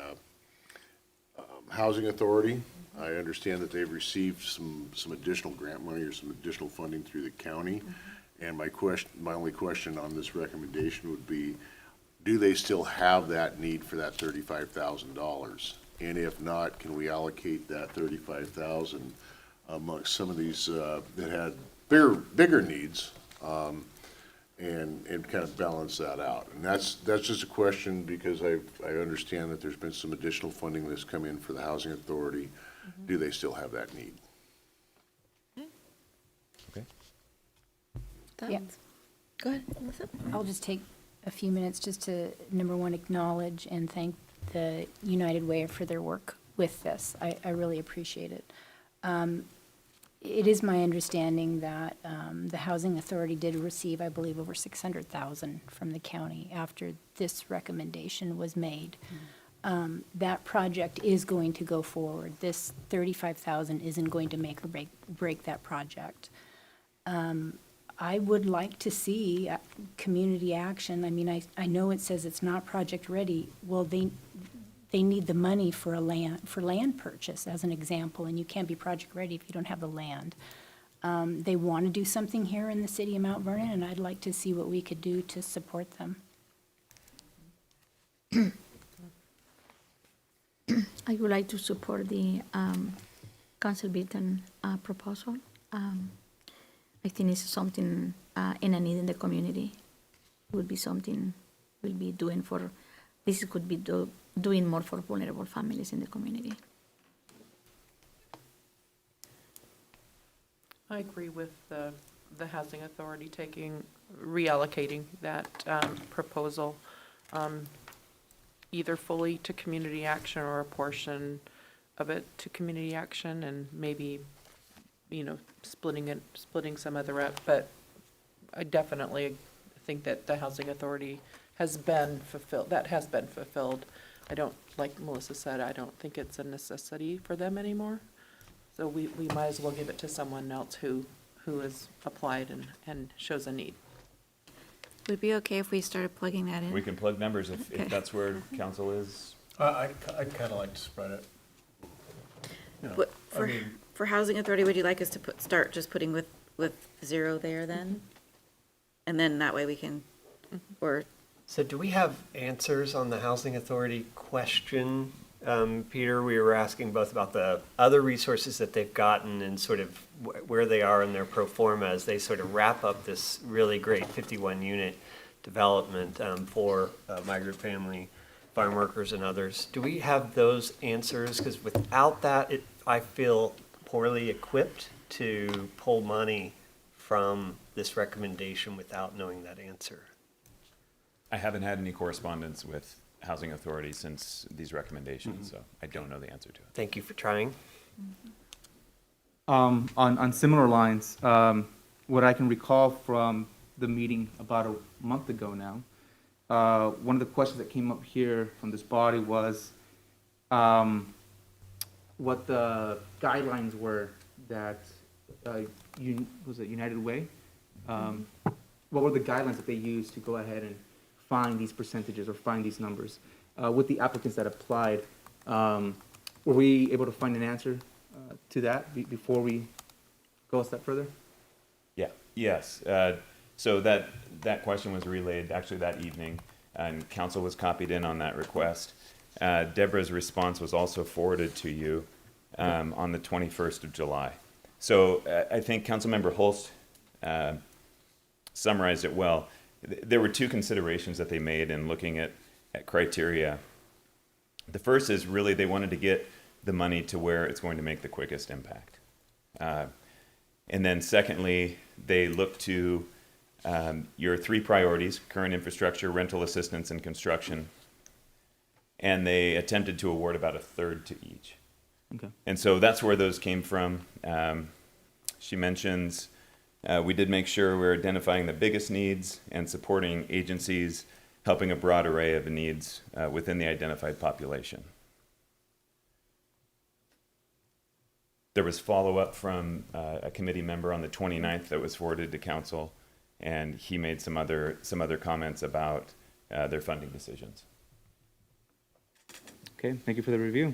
Housing Authority. I understand that they've received some additional grant money or some additional funding through the county. And my only question on this recommendation would be, do they still have that need for that $35,000? And if not, can we allocate that $35,000 amongst some of these that had bigger needs and kind of balance that out. And that's just a question because I understand that there's been some additional funding that's come in for the Housing Authority. Do they still have that need? Okay. Yeah. Go ahead, Melissa. I'll just take a few minutes just to, number one, acknowledge and thank the United Way for their work with this. I really appreciate it. It is my understanding that the Housing Authority did receive, I believe, over $600,000 from the county after this recommendation was made. That project is going to go forward. This $35,000 isn't going to make or break that project. I would like to see community action. I mean, I know it says it's not project ready. Well, they need the money for land purchase, as an example, and you can't be project ready if you don't have the land. They want to do something here in the city of Mount Vernon, and I'd like to see what we could do to support them. I would like to support the Council Beaton proposal. I think it's something in a need in the community. Would be something we'll be doing for, this could be doing more for vulnerable families in the community. I agree with the Housing Authority reallocating that proposal, either fully to community action or a portion of it to community action, and maybe, splitting some other up. But I definitely think that the Housing Authority has been fulfilled. I don't, like Melissa said, I don't think it's a necessity for them anymore. So we might as well give it to someone else who has applied and shows a need. Would it be okay if we started plugging that in? We can plug numbers if that's where council is. I'd kind of like to spread it. You know, What- I mean, For Housing Authority, would you like us to start just putting with zero there then? And then that way we can, or, So do we have answers on the Housing Authority question? Peter, we were asking both about the other resources that they've gotten and sort of where they are in their pro forma as they sort of wrap up this really great 51-unit development for migrant family, farm workers and others. Do we have those answers? Because without that, I feel poorly equipped to pull money from this recommendation without knowing that answer. I haven't had any correspondence with Housing Authority since these recommendations, so I don't know the answer to it. Thank you for trying. On similar lines, what I can recall from the meeting about a month ago now, one of the questions that came up here from this body was what the guidelines were that, was it United Way? What were the guidelines that they used to go ahead and find these percentages or find these numbers? With the applicants that applied, were we able to find an answer to that before we go a step further? Yeah, yes. So that question was relayed actually that evening, and council was copied in on that request. Deborah's response was also forwarded to you on the 21st of July. So I think Councilmember Holst summarized it well. There were two considerations that they made in looking at criteria. The first is really they wanted to get the money to where it's going to make the quickest impact. And then secondly, they looked to your three priorities: current infrastructure, rental assistance, and construction. And they attempted to award about a third to each. Okay. And so that's where those came from. She mentions we did make sure we're identifying the biggest needs and supporting agencies helping a broad array of needs within the identified population. There was follow-up from a committee member on the 29th that was forwarded to council, and he made some other comments about their funding decisions. Okay, thank you for the review.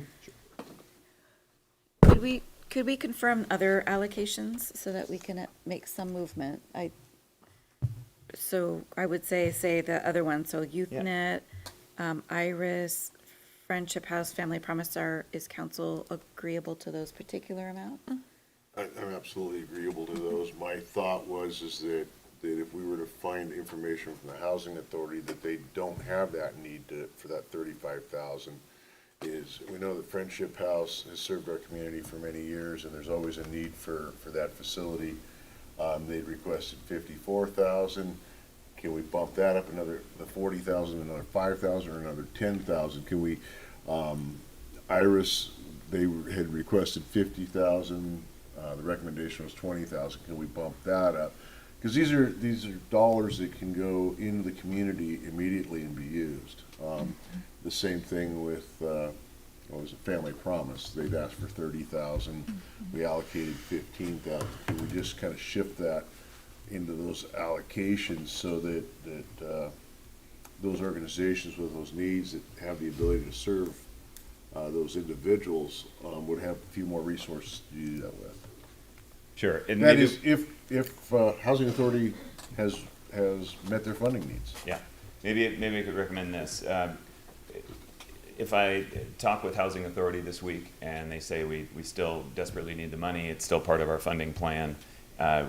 could we confirm other allocations so that we can make some movement? So I would say the other ones, so YouthNet, Iris, Friendship House, Family Promise, is council agreeable to those particular amounts? I'm absolutely agreeable to those. My thought was that that if we were to find information from the housing authority that they don't have that need for that 35,000, is, we know that Friendship House has served our community for many years, and there's always a need for that facility. They'd requested 54,000. Can we bump that up the 40,000, another 5,000, or another 10,000? Can we, Iris, they had requested 50,000. The recommendation was 20,000. Can we bump that up? Because these are dollars that can go into the community immediately and be used. The same thing with, what was it, Family Promise. They'd asked for 30,000. We allocated 15,000. Can we just kind of shift that into those allocations so that those organizations with those needs that have the ability to serve those individuals would have a few more resources to do that with? Sure. And That maybe- is, if Housing Authority has met their funding needs. Yeah, maybe I could recommend this. If I talk with Housing Authority this week and they say we still desperately need the money, it's still part of our funding plan,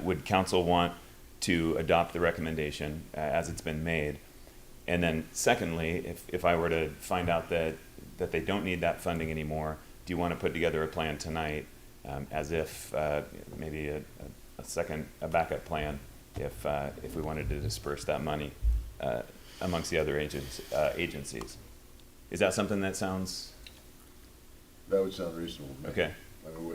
would council want to adopt the recommendation as it's been made? And then secondly, if I were to find out that they don't need that funding anymore, do you want to put together a plan tonight as if maybe a backup plan if we wanted to disperse that money amongst the other agencies? Is that something that sounds That would sound reasonable to me. okay? I mean,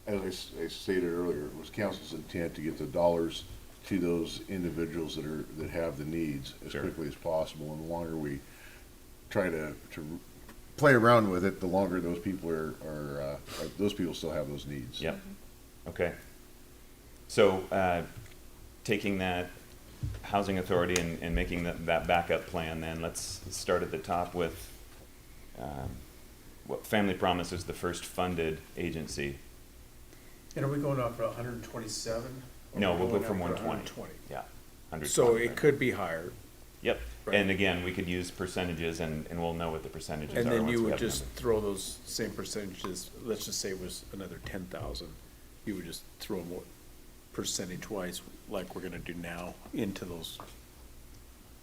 as I stated earlier, it was council's intent to get the dollars to those individuals that have the needs as Sure. quickly as possible. And the longer we try to play around with it, the longer those people those people still have those needs. Yep. Okay. So taking that Housing Authority and making that backup plan, then let's start at the top with what Family Promise is the first funded agency. And are we going off for 127? No, we'll put from 120. 120. Yeah. 100. So it could be higher. Yep. Right. And again, we could use percentages and we'll know what the percentages are. And then once you we would have the just numbers. throw those same percentages, let's just say it was another 10,000. You would just throw more percentage-wise, like we're gonna do now, into those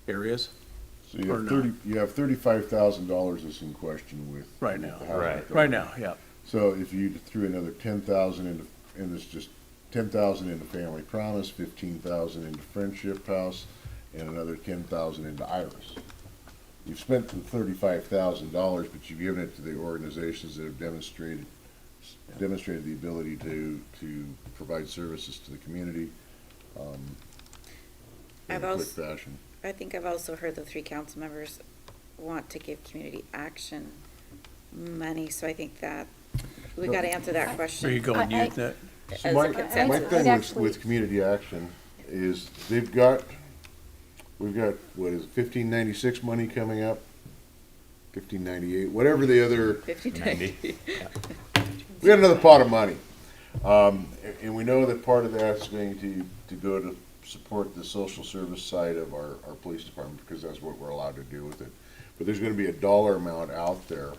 areas? So you Or have not. $35,000 that's in question with. Right with now. the housing Right. authority. Right now, yeah. So if you threw another 10,000 into, and it's just 10,000 into Family Promise, 15,000 into Friendship House, and another 10,000 into Iris. You've spent the $35,000, but you've given it to the organizations that have demonstrated the ability to provide services to the community, in I've a quick also- fashion. I think I've also heard the 3 council members want to give community action money, so I think that, we gotta answer that question. Are you going I- youth net? So As a my consensus. thing I'd with actually- community action is we've got, what is it, 1596 money coming up? 1598, whatever the other, 90. we got another pot of money. And we know that part of that's going to go to support the social service side of our police department, because that's what we're allowed to do with it. But there's gonna be a dollar amount out there.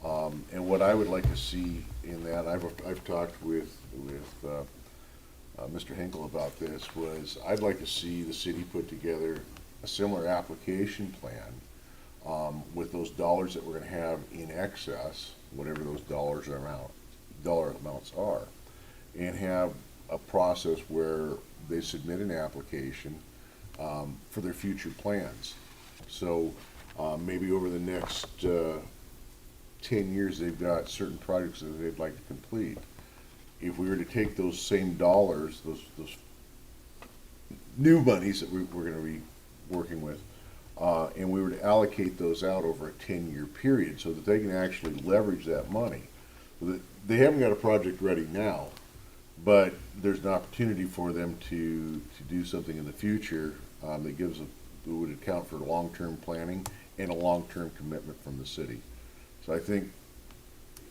And what I would like to see in that, I've talked with Mr. Hinkle about this, was I'd like to see the city put together a similar application plan with those dollars that we're gonna have in excess, whatever those dollar amounts are, and have a process where they submit an application for their future plans. So maybe over the next 10 years, they've got certain projects that they'd like to complete. If we were to take those same dollars, those new monies that we're gonna be working with, and we were to allocate those out over a 10-year period so that they can actually leverage that money. They haven't got a project ready now, but there's an opportunity for them to do something in the future that would account for long-term planning and a long-term commitment from the city. So I think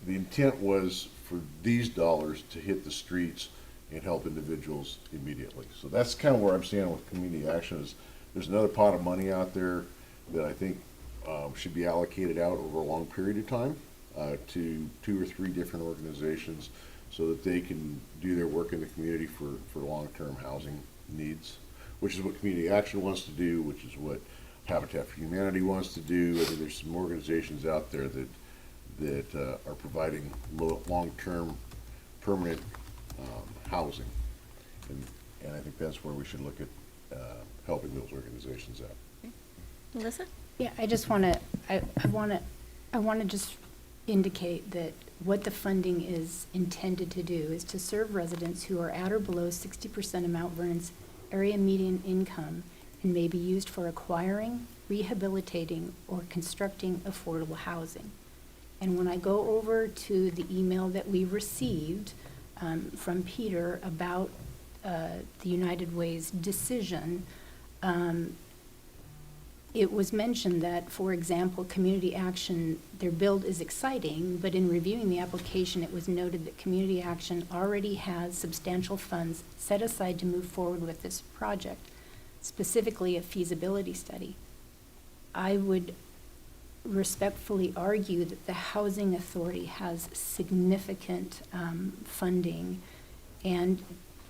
the intent was for these dollars to hit the streets and help individuals immediately. So that's kind of where I'm standing with community action. Is there's another pot of money out there that I think should be allocated out over a long period of time to 2 or 3 different organizations so that they can do their work in the community for long-term housing needs. which is what Community Action wants to do, which is what Habitat for Humanity wants to do. I mean, there's some organizations out there that are providing long-term, permanent housing. And I think that's where we should look at helping those organizations out. Melissa? Yeah, I just want to, I want to just indicate that what the funding is intended to do is to serve residents who are at or below 60% of Mount Vernon's area median income and may be used for acquiring, rehabilitating, or constructing affordable housing. And when I go over to the email that we received from Peter about the United Way's decision, it was mentioned that, for example, Community Action, their build is exciting, but in reviewing the application, it was noted that Community Action already has substantial funds set aside to move forward with this project, specifically a feasibility study. I would respectfully argue that the Housing Authority has significant funding, and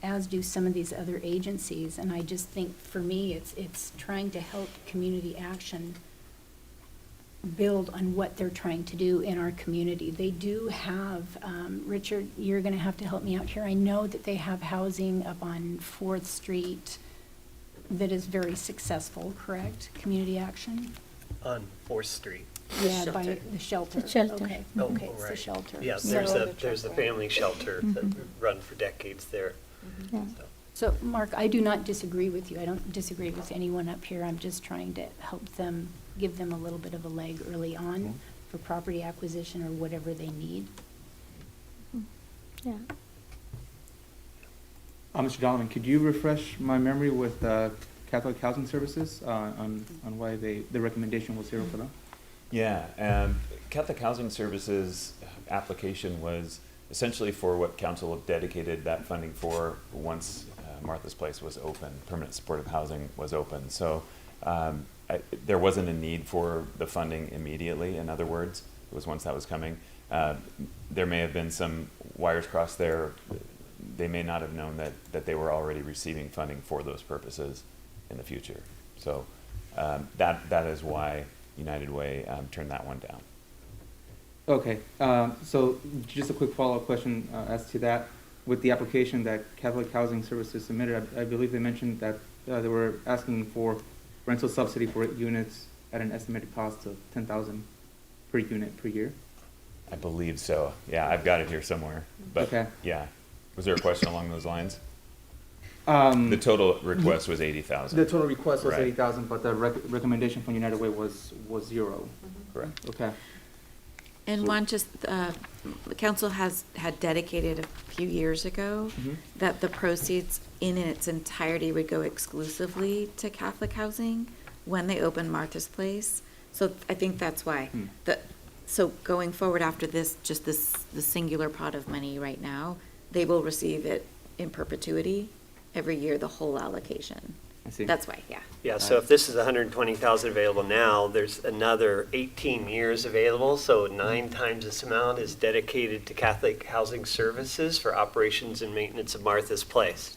as do some of these other agencies. And I just think, for me, it's trying to help Community Action build on what they're trying to do in our community. They do have, Richard, you're gonna have to help me out here. I know that they have housing up on 4th Street that is very successful, correct? Community Action? On 4th Street. Yeah, by the shelter. The shelter. Okay, Oh, okay, it's the right. shelter. Yeah, So- there's the family shelter that run for decades there. Yeah. So, Mark, I do not disagree with you. I don't disagree with anyone up here. I'm just trying to help them, give them a little bit of a leg early on for property acquisition or whatever they need. Yeah. Mr. Donovan, could you refresh my memory with Catholic Housing Services on why the recommendation was 0 for them? Yeah, Catholic Housing Services application was essentially for what council dedicated that funding for once Martha's Place was open, permanent supportive housing was open. So there wasn't a need for the funding immediately, in other words. It was once that was coming. There may have been some wires crossed there. They may not have known that they were already receiving funding for those purposes in the future. So that is why United Way turned that one down. Okay, so just a quick follow-up question as to that. With the application that Catholic Housing Services submitted, I believe they mentioned that they were asking for rental subsidy for 8 units at an estimated cost of $10,000 per unit per year. I believe so. Yeah, I've got it here somewhere. But Okay. yeah, was there a question along those lines? The total request was 80,000. The total request was Right. 80,000, but the recommendation from United Way was 0. Correct. Okay. And So- one, just, the council had dedicated a few years ago that the proceeds in its entirety would go exclusively to Catholic housing when they opened Martha's Place. So I think that's why. So going forward after this, just the singular pot of money right now, they will receive it in perpetuity every year, the whole allocation. I see. That's why, yeah. Yeah, so if this is 120,000 available now, there's another 18 years available, so 9 times this amount is dedicated to Catholic Housing Services for operations and maintenance of Martha's Place.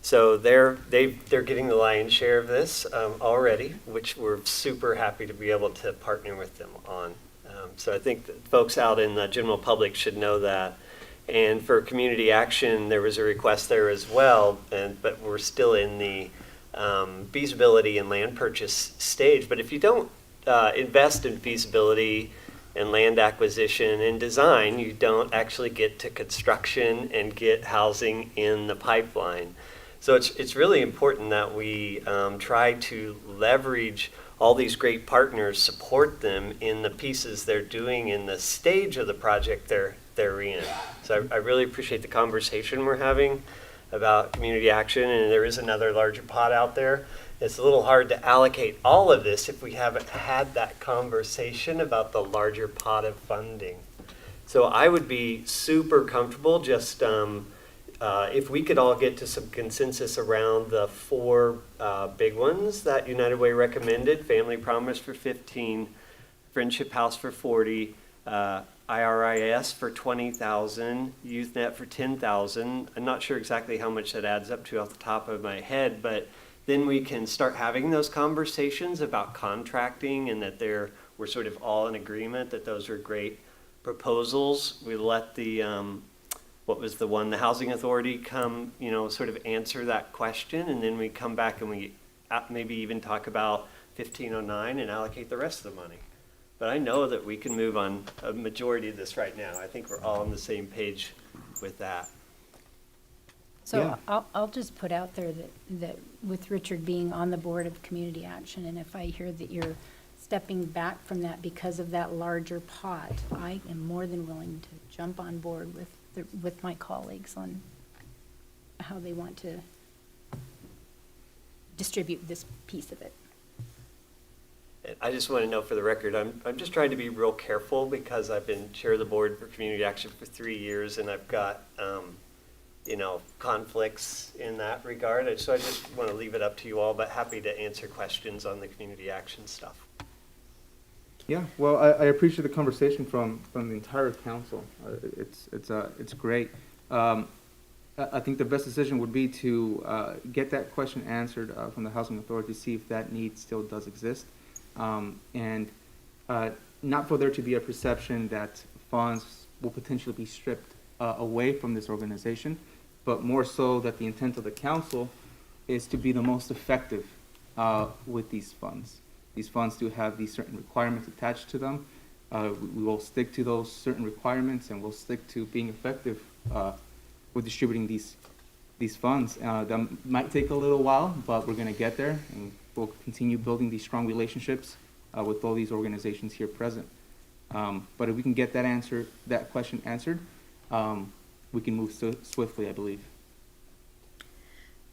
So they're getting the lion's share of this already, which we're super happy to be able to partner with them on. So I think that folks out in the general public should know that. And for Community Action, there was a request there as well, but we're still in the feasibility and land purchase stage. But if you don't invest in feasibility and land acquisition and design, you don't actually get to construction and get housing in the pipeline. So it's really important that we try to leverage all these great partners, support them in the pieces they're doing in the stage of the project they're in. So I really appreciate the conversation we're having about Community Action, and there is another larger pot out there. It's a little hard to allocate all of this if we haven't had that conversation about the larger pot of funding. So I would be super comfortable just if we could all get to some consensus around the 4 big ones that United Way recommended: Family Promise for 15, Friendship House for 40, IRIS for 20,000, YouthNet for 10,000. I'm not sure exactly how much that adds up to off the top of my head, but then we can start having those conversations about contracting and that we're sort of all in agreement that those are great proposals. We let the, the Housing Authority come, sort of answer that question, and then we come back and we maybe even talk about 1509 and allocate the rest of the money. But I know that we can move on a majority of this right now. I think we're all on the same page with that. So I'll just put out there that with Richard being on the board of Community Action, and if I hear that you're stepping back from that because of that larger pot, I am more than willing to jump on board with my colleagues on how they want to distribute this piece of it. I just want to know for the record, I'm just trying to be real careful because I've been chair of the board for Community Action for 3 years, and I've got, conflicts in that regard. So I just want to leave it up to you all, but happy to answer questions on the Community Action stuff. Yeah, well, I appreciate the conversation from the entire council. It's great. I think the best decision would be to get that question answered from the Housing Authority, see if that need still does exist. And not for there to be a perception that funds will potentially be stripped away from this organization, but more so that the intent of the council is to be the most effective with these funds. These funds do have these certain requirements attached to them. We will stick to those certain requirements, and we'll stick to being effective with distributing these funds. That might take a little while, but we're going to get there, and we'll continue building these strong relationships with all these organizations here present. But if we can get that question answered, we can move swiftly, I believe.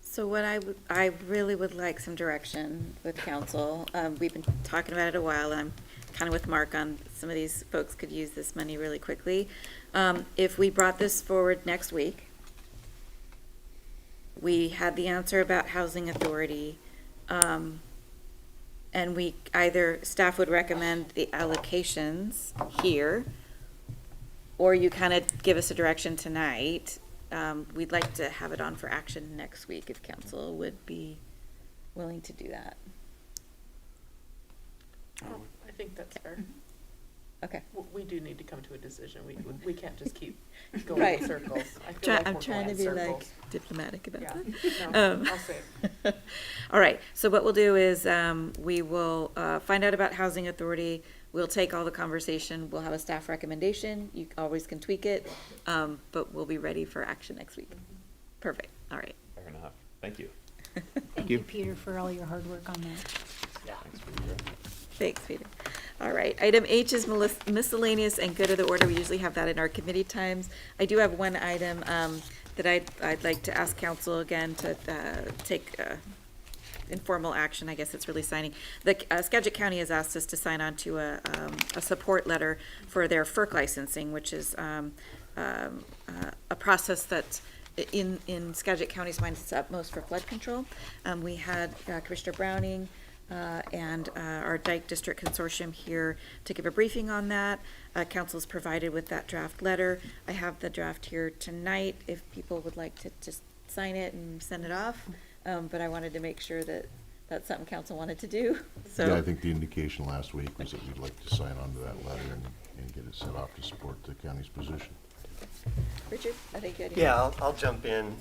So what I really would like some direction with council. We've been talking about it a while. I'm kind of with Mark on some of these folks could use this money really quickly. If we brought this forward next week, we had the answer about Housing Authority, and we either staff would recommend the allocations here, or you kind of give us a direction tonight. We'd like to have it on for action next week if council would be willing to do that. I think that's fair. Okay. We do need to come to a decision. We can't just keep going Right. in circles. I feel like I'm we're trying to going be in like circles. diplomatic about Yeah, that. no, I'll say it. All right, so what we'll do is, we will, find out about Housing Authority. We'll take all the conversation. We'll have a staff recommendation. You always can tweak it, but we'll be ready for action next week. Perfect, all right. Fair enough. Thank you. Thank you, Peter, for all your hard work on that. Thanks for your. Thanks, Peter. All right, item H is miscellaneous and good of the order. We usually have that in our committee times. I do have one item that I'd like to ask council again to take informal action. I guess it's really signing. The Skagit County has asked us to sign on to a support letter for their FERC licensing, which is a process that in Skagit County's mind is utmost for flood control. We had Commissioner Browning and our Dike District Consortium here to give a briefing on that. Council's provided with that draft letter. I have the draft here tonight if people would like to just sign it and send it off. But I wanted to make sure that that's something council wanted to do, so. Yeah, I think the indication last week was that we'd like to sign on to that letter and get it sent off to support the county's position. Richard, I think you had. Yeah, I'll jump in.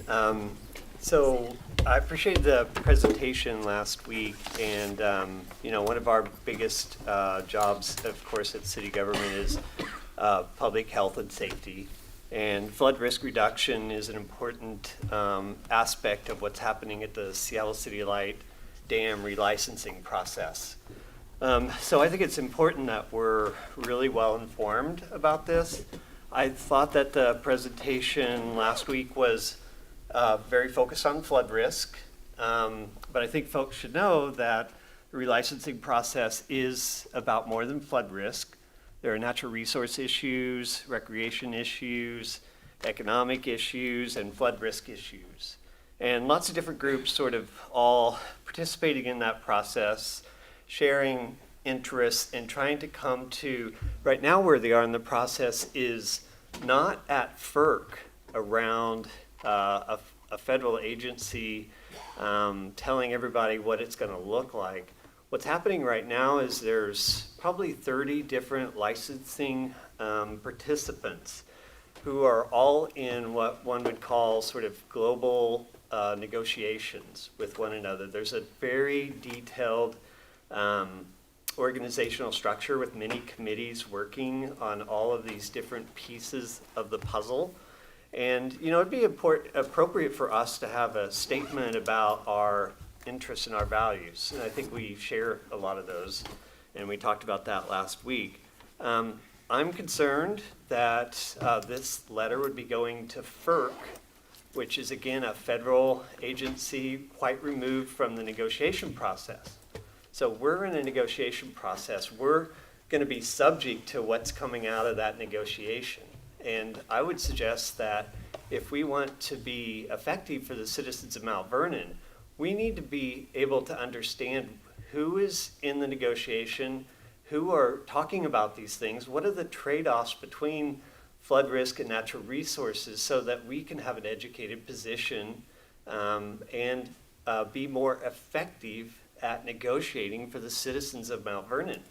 So I appreciated the presentation last week, and one of our biggest jobs, of course, at city government is public health and safety. And flood risk reduction is an important aspect of what's happening at the Seattle City Light Dam relicensing process. So I think it's important that we're really well informed about this. I thought that the presentation last week was very focused on flood risk, but I think folks should know that the relicensing process is about more than flood risk. There are natural resource issues, recreation issues, economic issues, and flood risk issues. And lots of different groups sort of all participating in that process, sharing interests and trying to come to, right now where they are in the process is not at FERC around a federal agency telling everybody what it's going to look like. What's happening right now is there's probably 30 different licensing participants who are all in what one would call sort of global negotiations with one another. There's a very detailed organizational structure with many committees working on all of these different pieces of the puzzle. And, you know, it'd be appropriate for us to have a statement about our interests and our values. And I think we share a lot of those, and we talked about that last week. I'm concerned that this letter would be going to FERC, which is again a federal agency quite removed from the negotiation process. So we're in a negotiation process. We're going to be subject to what's coming out of that negotiation. And I would suggest that if we want to be effective for the citizens of Mount Vernon, we need to be able to understand who is in the negotiation, who are talking about these things, what are the trade-offs between flood risk and natural resources, so that we can have an educated position and be more effective at negotiating for the citizens of Mount Vernon.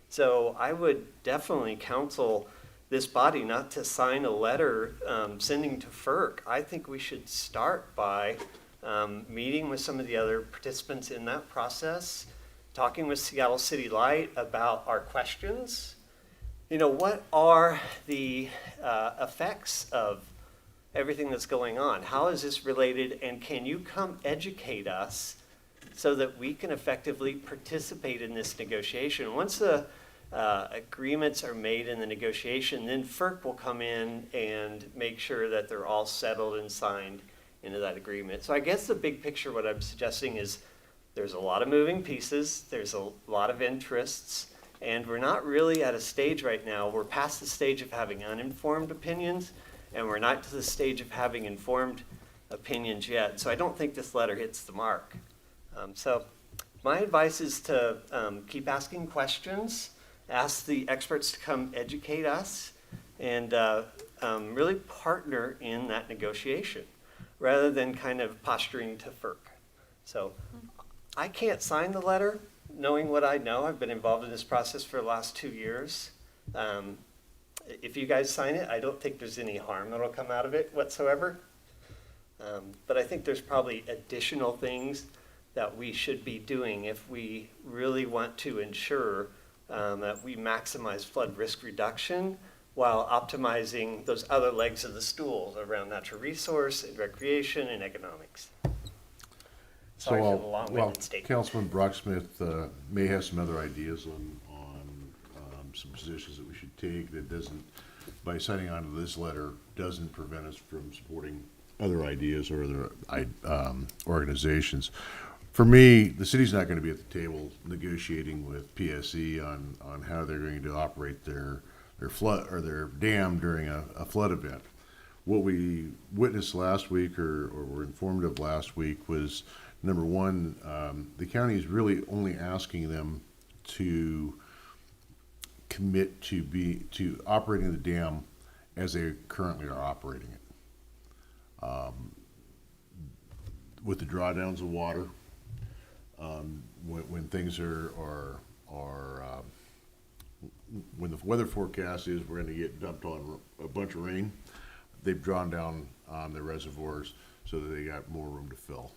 So I would definitely counsel this body not to sign a letter sending to FERC. I think we should start by meeting with some of the other participants in that process, talking with Seattle City Light about our questions. You know, what are the effects of everything that's going on? How is this related? And can you come educate us so that we can effectively participate in this negotiation? Once the agreements are made in the negotiation, then FERC will come in and make sure that they're all settled and signed into that agreement. So I guess the big picture, what I'm suggesting is there's a lot of moving pieces, there's a lot of interests, and we're not really at a stage right now. We're past the stage of having uninformed opinions, and we're not to the stage of having informed opinions yet. So I don't think this letter hits the mark. So my advice is to keep asking questions, ask the experts to come educate us, and really partner in that negotiation rather than kind of posturing to FERC. So I can't sign the letter knowing what I know. I've been involved in this process for the last 2 years. If you guys sign it, I don't think there's any harm that'll come out of it whatsoever. But I think there's probably additional things that we should be doing if we really want to ensure that we maximize flood risk reduction while optimizing those other legs of the stool around natural resource and recreation and economics. Sorry for the long-winded statement. Councilman Brocksmith may have some other ideas on some positions that we should take that doesn't, by signing on to this letter, doesn't prevent us from supporting other ideas or other organizations. For me, the city's not going to be at the table negotiating with PSE on how they're going to operate their flood or their dam during a flood event. What we witnessed last week or were informed of last week was, number one, the county is really only asking them to commit to operating the dam as they currently are operating it. With the drawdowns of water, when things are when the weather forecast is we're going to get dumped on a bunch of rain, they've drawn down on the reservoirs so that they got more room to fill.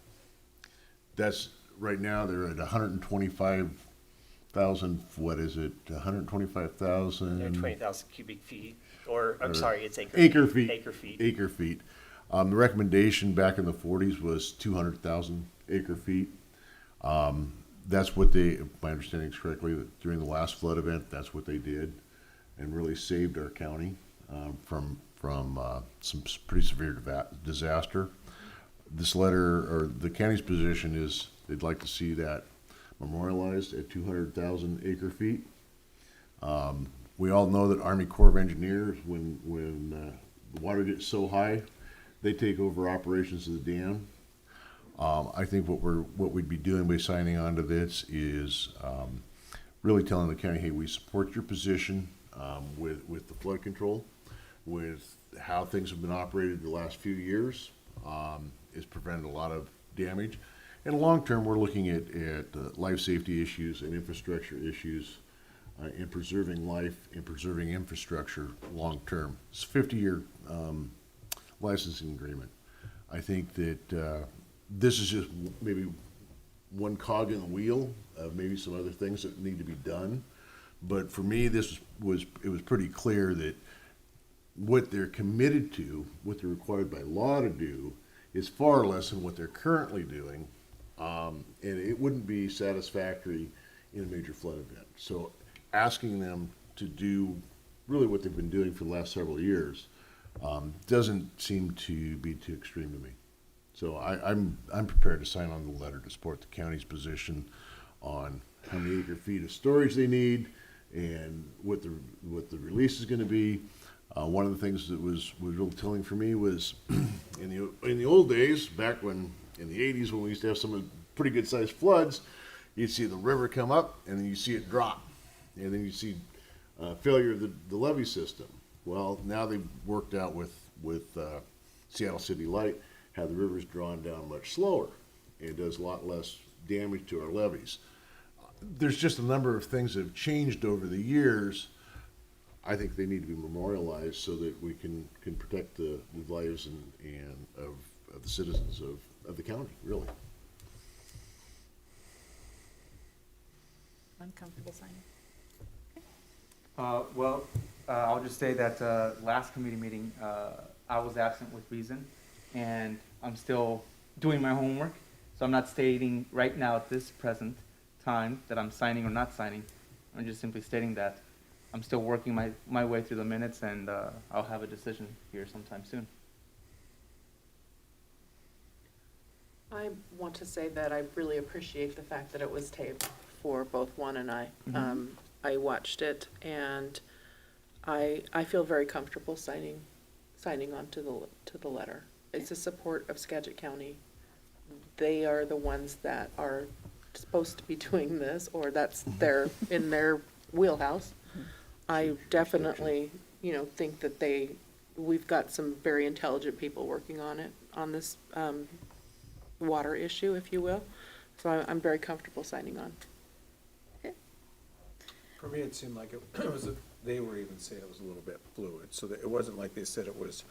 That's right now they're at 125,000. What is it? 125,000. They're 20,000 cubic feet, or I'm sorry, it's acre feet. Acre feet. The recommendation back in the 40s was 200,000 acre feet. That's what they, if my understanding is correctly, during the last flood event, that's what they did, and really saved our county from some pretty severe disaster. This letter, or the county's position is they'd like to see that memorialized at 200,000 acre feet. We all know that Army Corps of Engineers, when the water gets so high, they take over operations of the dam. I think what we'd be doing by signing on to this is really telling the county, hey, we support your position with the flood control, with how things have been operated the last few years. It's prevented a lot of damage, And long-term, we're looking at life safety issues and infrastructure issues, and preserving life and preserving infrastructure long-term. It's a 50-year licensing agreement. I think that this is just maybe one cog in the wheel of maybe some other things that need to be done. But for me, it was pretty clear that what they're committed to, what they're required by law to do, is far less than what they're currently doing. And it wouldn't be satisfactory in a major flood event. So asking them to do really what they've been doing for the last several years doesn't seem to be too extreme to me. So I'm prepared to sign on the letter to support the county's position on how many acre feet of storage they need and what the release is going to be. One of the things that was real telling for me was in the old days, back when in the 80s when we used to have some pretty good sized floods, you'd see the river come up and then you see it drop, and then you see failure of the levee system. Well, now they've worked out with Seattle City Light how the river's drawn down much slower and does a lot less damage to our levees. There's just a number of things that have changed over the years. I think they need to be memorialized so that we can protect the lives and of the citizens of the county, really. Uncomfortable signing. I'll just say that last committee meeting, I was absent with reason, and I'm still doing my homework. So I'm not stating right now at this present time that I'm signing or not signing. I'm just simply stating that I'm still working my way through the minutes, and I'll have a decision here sometime soon. I want to say that I really appreciate the fact that it was taped for both Juan and I. I watched it, and I feel very comfortable signing on to the letter. It's a support of Skagit County. They are the ones that are supposed to be doing this, or that's in their wheelhouse. I definitely, think that we've got some very intelligent people working on this water issue, if you will. So I'm very comfortable signing on. For me, it seemed like it was, they were even saying it was a little bit fluid, so that it wasn't like they said it was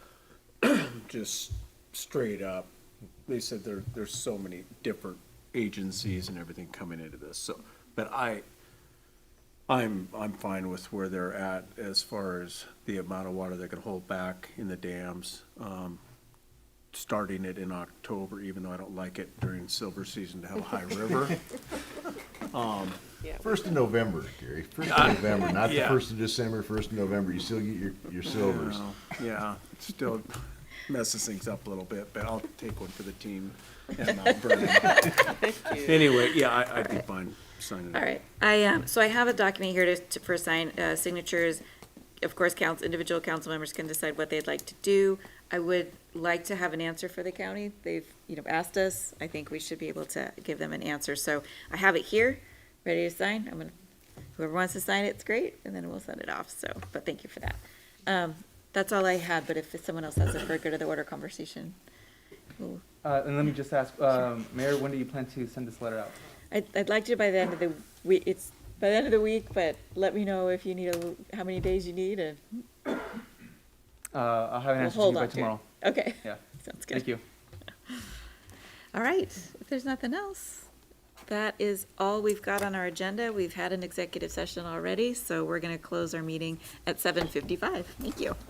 just straight up. They said there's so many different agencies and everything coming into this, so, but I'm fine with where they're at as far as the amount of water they can hold back in the dams. Starting it in October, even though I don't like it during silver season to have a high river. Yeah. 1st of November, Gary. 1st of November, not the Yeah. 1st of December, 1st of November. You still get your silvers. Yeah, it still messes things up a little bit, but I'll take one for the team at Mount Vernon. Anyway, yeah, I'd be fine signing it. All right, so I have a document here for signatures. Of course, individual council members can decide what they'd like to do. I would like to have an answer for the county. They've, asked us. I think we should be able to give them an answer. So I have it here, ready to sign. Whoever wants to sign it's great, and then we'll send it off. So, but thank you for that. That's all I had, but if someone else has a for good of the order conversation. Ooh. And let me just ask, Mayor, when do you plan to send this letter out? I'd like to by the end of the week. It's by the end of the week, but let me know if you need how many days you need, and I'll have an answer to hold you by on to it. tomorrow. Okay. Yeah. Sounds good. Thank you. All right, if there's nothing else, that is all we've got on our agenda. We've had an executive session already, so we're going to close our meeting at 7:55. Thank you.